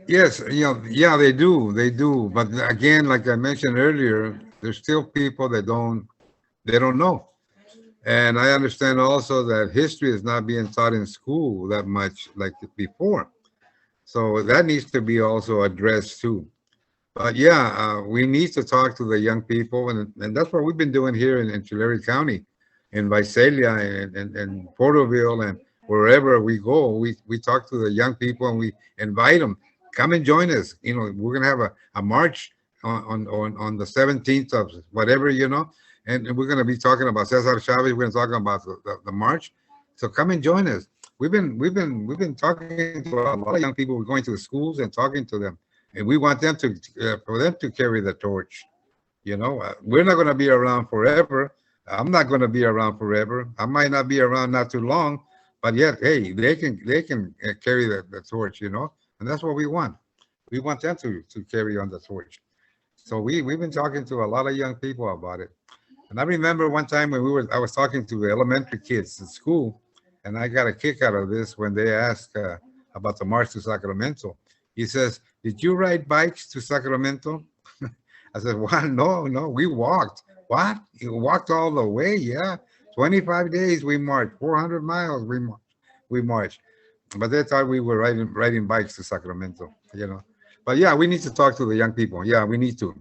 Yes, yeah, they do. But again, like I mentioned earlier, there's still people that don't know. And I understand also that history is not being taught in school that much like before. So that needs to be also addressed too. But yeah, we need to talk to the young people, and that's what we've been doing here in Tulare County, in Visalia and Porterville, and wherever we go, we talk to the young people and we invite them, come and join us. We're gonna have a march on the 17th of whatever, and we're gonna be talking about Cesar Chavez. We're gonna talk about the march. So come and join us. We've been talking to a lot of young people. We're going to the schools and talking to them, and we want them to for them to carry the torch. We're not going to be around forever. I'm not going to be around forever. I might not be around not too long, but yet, hey, they can carry the torch, and that's what we want. We want them to carry on the torch. So we've been talking to a lot of young people about it. And I remember one time when I was talking to the elementary kids at school. And I got a kick out of this when they asked about the march to Sacramento. He says, "Did you ride bikes to Sacramento?" I said, "Well, no, we walked." "What? You walked all the way?" "Yeah, 25 days we marched, 400 miles we marched." But they thought we were riding bikes to Sacramento, But yeah, we need to talk to the young people. Yeah, we need to.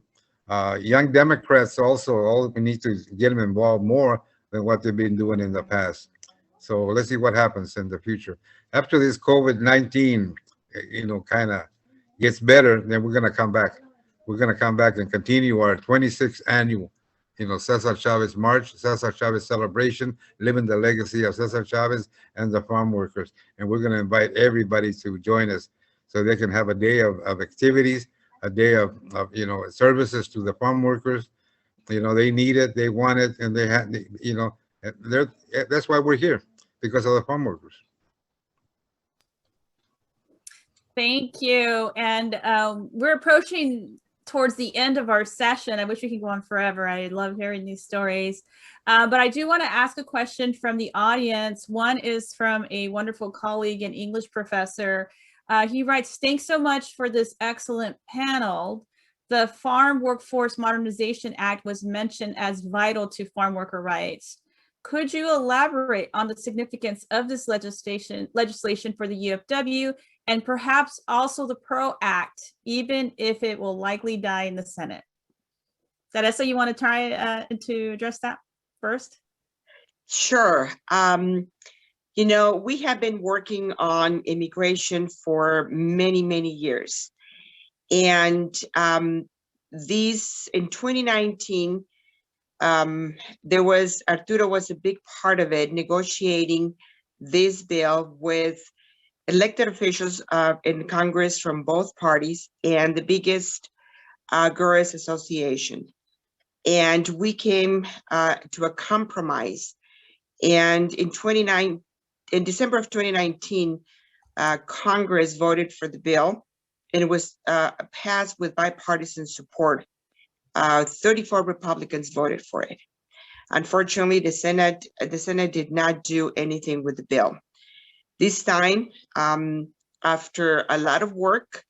Young Democrats also, we need to get them involved more than what they've been doing in the past. So let's see what happens in the future. After this COVID-19, kind of gets better, then we're going to come back. We're going to come back and continue our 26th annual, Cesar Chavez March, Cesar Chavez celebration, living the legacy of Cesar Chavez and the farm workers. And we're going to invite everybody to join us so they can have a day of activities, a day of services to the farm workers. They need it, they want it, and they have, that's why we're here, because of the farm workers. Thank you. And we're approaching towards the end of our session. I wish we could go on forever. I love hearing these stories. But I do want to ask a question from the audience. One is from a wonderful colleague and English professor. He writes, "Thanks so much for this excellent panel. the Farm Workforce Modernization Act was mentioned as vital to farm worker rights. Could you elaborate on the significance of this legislation for the UFW, and perhaps also the PRO Act, even if it will likely die in the Senate? Teresa, you want to try to address that first? Sure. You know, we have been working on immigration for many, many years. And these in 2019, Aurturo was a big part of it, negotiating this bill with elected officials in Congress from both parties and the biggest growers association. And we came to a compromise. And in December of 2019, Congress voted for the bill, and it was passed with bipartisan support. 34 Republicans voted for it. Unfortunately, the Senate did not do anything with the bill. This time, after a lot of work,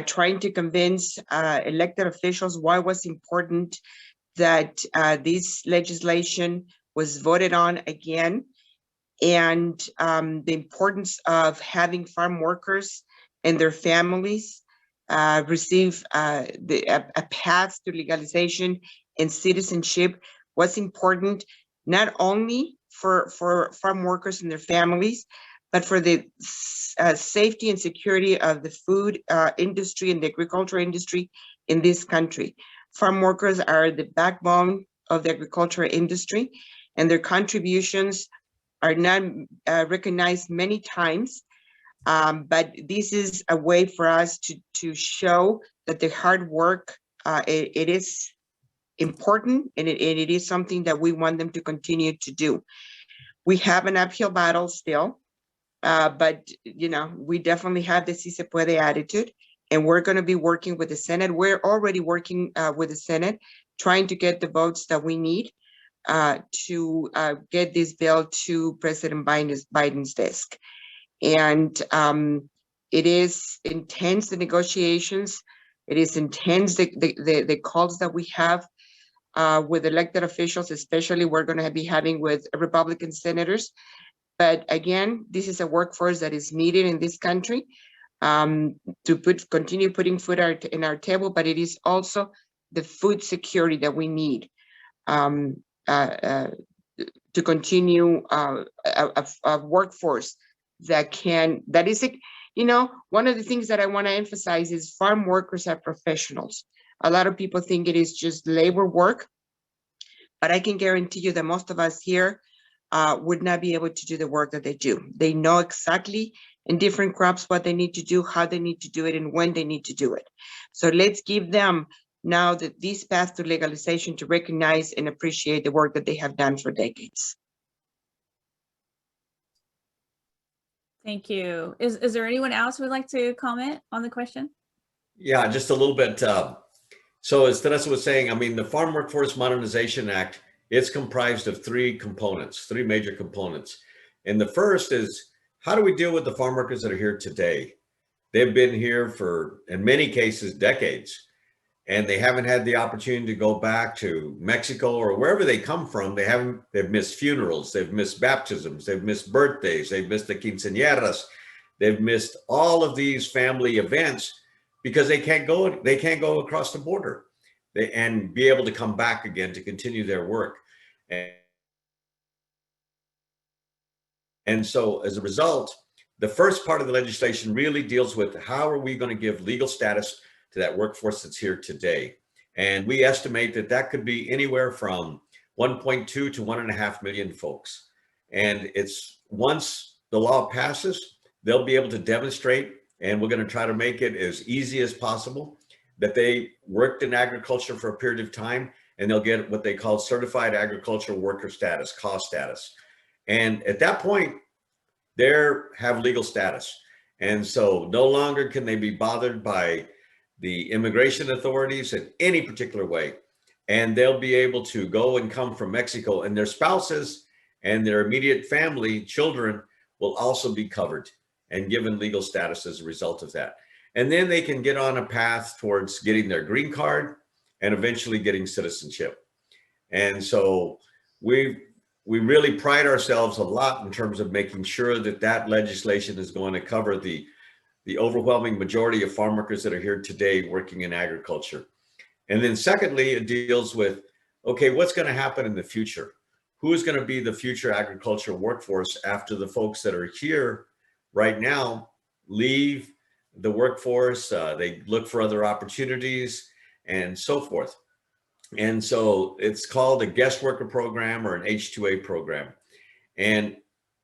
trying to convince elected officials why it was important that this legislation was voted on again, and the importance of having farm workers and their families receive a path to legalization and citizenship was important, not only for farm workers and their families, but for the safety and security of the food industry and the agricultural industry in this country. Farm workers are the backbone of the agricultural industry, and their contributions are not recognized many times. But this is a way for us to show that the hard work, it is important, and it is something that we want them to continue to do. We have an uphill battle still, but you know, we definitely have the Si Se Puede attitude, and we're going to be working with the Senate. We're already working with the Senate, trying to get the votes that we need to get this bill to President Biden's desk. And it is intense, the negotiations. It is intense, the calls that we have with elected officials, especially we're going to be having with Republican senators. But again, this is a workforce that is needed in this country to continue putting food in our table, but it is also the food security that we need to continue a workforce that is, you know, one of the things that I want to emphasize is farm workers are professionals. A lot of people think it is just labor work, but I can guarantee you that most of us here would not be able to do the work that they do. They know exactly in different crops what they need to do, how they need to do it, and when they need to do it. So let's give them now this path to legalization to recognize and appreciate the work that they have done for decades. Thank you. Is there anyone else who would like to comment on the question? Yeah, just a little bit. So as Teresa was saying, I mean, the Farm Workforce Modernization Act, it's comprised of three major components. And the first is, how do we deal with the farm workers that are here today? They've been here for, in many cases, decades, and they haven't had the opportunity to go back to Mexico or wherever they come from. They've missed funerals, they've missed baptisms, they've missed birthdays, they've missed the quinceañeras, they've missed all of these family events because they can't go across the border and be able to come back again to continue their work. And so as a result, the first part of the legislation really deals with how are we going to give legal status to that workforce that's here today. And we estimate that could be anywhere from 1.2 to 1.5 million folks. And it's, once the law passes, they'll be able to demonstrate, and we're going to try to make it as easy as possible, that they worked in agriculture for a period of time, and they'll get what they call certified agricultural worker status, CAW status. And at that point, they have legal status. And so no longer can they be bothered by the immigration authorities in any particular way. And they'll be able to go and come from Mexico, and their spouses and their immediate family, children, will also be covered and given legal status as a result of that. And then they can get on a path towards getting their green card and eventually getting citizenship. And so we really pride ourselves a lot in terms of making sure that that legislation is going to cover the overwhelming majority of farm workers that are here today working in agriculture. And then secondly, it deals with, okay, what's going to happen in the future? Who is going to be the future agricultural workforce after the folks that are here right now leave the workforce, they look for other opportunities and so forth. And so it's called a guest worker program or an H-2A program. And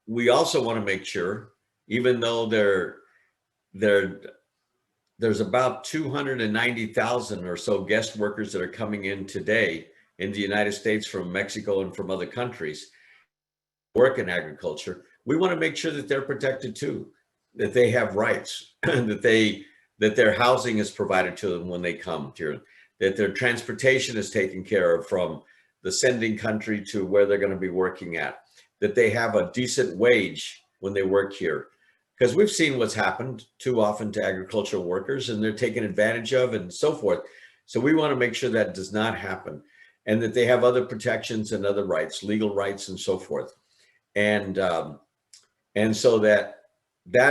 we also want to make sure, even though there's about 290,000 or so guest workers that are coming in today in the United States from Mexico and from other countries, work in agriculture, we want to make sure that they're protected too, that they have rights, that their housing is provided to them when they come here, that their transportation is taken care of from the sending country to where they're going to be working at, that they have a decent wage when they work here. Because we've seen what's happened too often to agricultural workers and they're taken advantage of and so forth. So we want to make sure that does not happen and that they have other protections and other rights, legal rights and so forth. And so that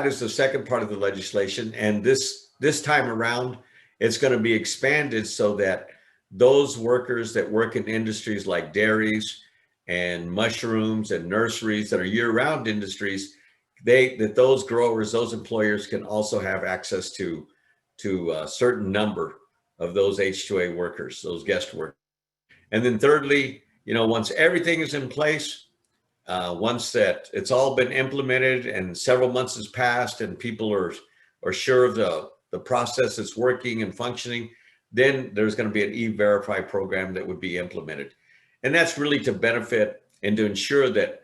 is the second part of the legislation. And this time around, it's going to be expanded so that those workers that work in industries like dairies and mushrooms and nurseries that are year-round industries, that those growers, those employers can also have access to a certain number of those H-2A workers, those guest workers. And then thirdly, once everything is in place, once that it's all been implemented and several months has passed and people are sure of the process is working and functioning, then there's going to be an E-Verify program that would be implemented. And that's really to benefit and to ensure that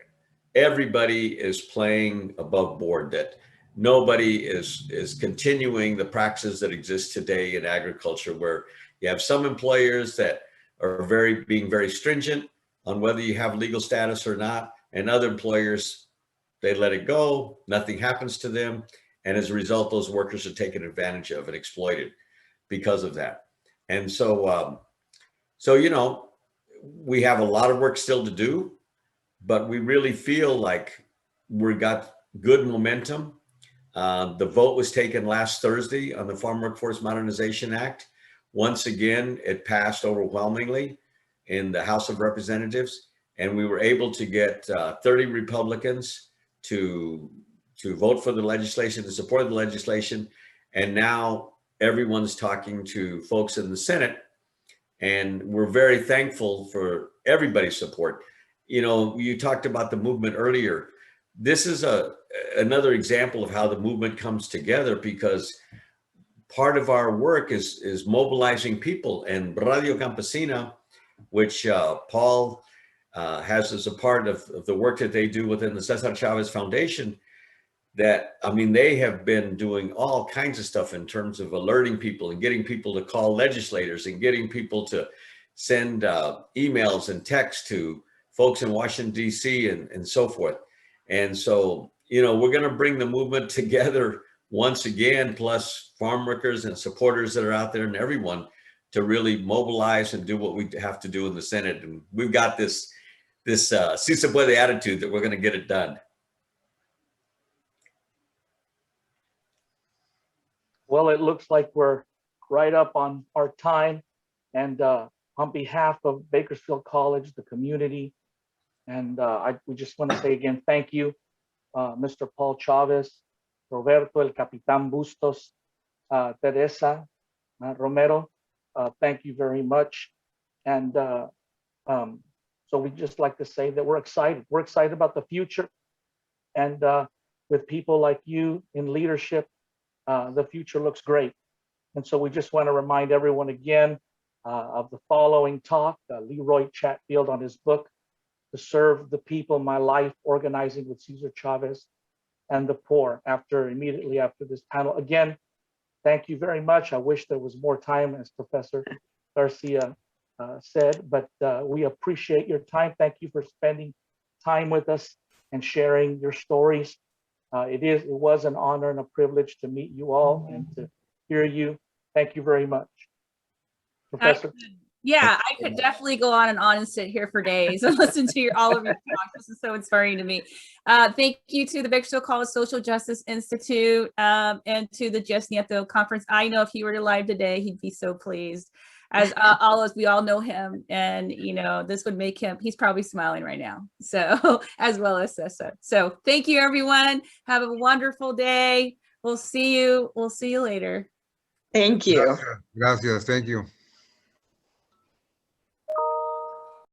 everybody is playing above board, that nobody is continuing the practices that exist today in agriculture, where you have some employers that are being very stringent on whether you have legal status or not, and other employers, they let it go, nothing happens to them, and as a result, those workers are taken advantage of and exploited because of that. And so, we have a lot of work still to do, but we really feel like we got good momentum. The vote was taken last Thursday on the Farm Workforce Modernization Act. Once again, it passed overwhelmingly in the House of Representatives, and we were able to get 30 Republicans to vote for the legislation, to support the legislation. And now everyone's talking to folks in the Senate, and we're very thankful for everybody's support. You talked about the movement earlier. This is another example of how the movement comes together, because part of our work is mobilizing people. And Radio Campesina, which Paul has as a part of the work that they do within the Cesar Chavez Foundation, they have been doing all kinds of stuff in terms of alerting people and getting people to call legislators and getting people to send emails and texts to folks in Washington, D.C. and so forth. And so, we're going to bring the movement together once again, plus farm workers and supporters that are out there and everyone, to really mobilize and do what we have to do in the Senate. And we've got this si se puede attitude that we're going to get it done. Well, it looks like we're right up on our time. And on behalf of Bakersfield College, the community, and we just want to say again, thank you, Mr. Paul Chavez, Roberto, el Capitan Bustos, Teresa, Romero. Thank you very much. And so we'd just like to say that we're excited. We're excited about the future. And with people like you in leadership, the future looks great. And so we just want to remind everyone again of the following talk, Leroy Chatfield on his book, To Serve the People, My Life, Organizing with Cesar Chavez and the Poor, immediately after this panel. Again, thank you very much. I wish there was more time, as Professor Garcia said, but we appreciate your time. Thank you for spending time with us and sharing your stories. It was an honor and a privilege to meet you all and to hear you. Thank you very much. Professor? I could definitely go on and sit here for days and listen to all of your talks. This is so inspiring to me. Thank you to the Bakersfield College Social Justice Institute and to the Jess Nieto Conference. I know if he were alive today, he'd be so pleased. As we all know him, and this would make him, he's probably smiling right now. So as well as Cesar. So thank you, everyone. Have a wonderful day. We'll see you later. Thank you. Gracias. Thank you.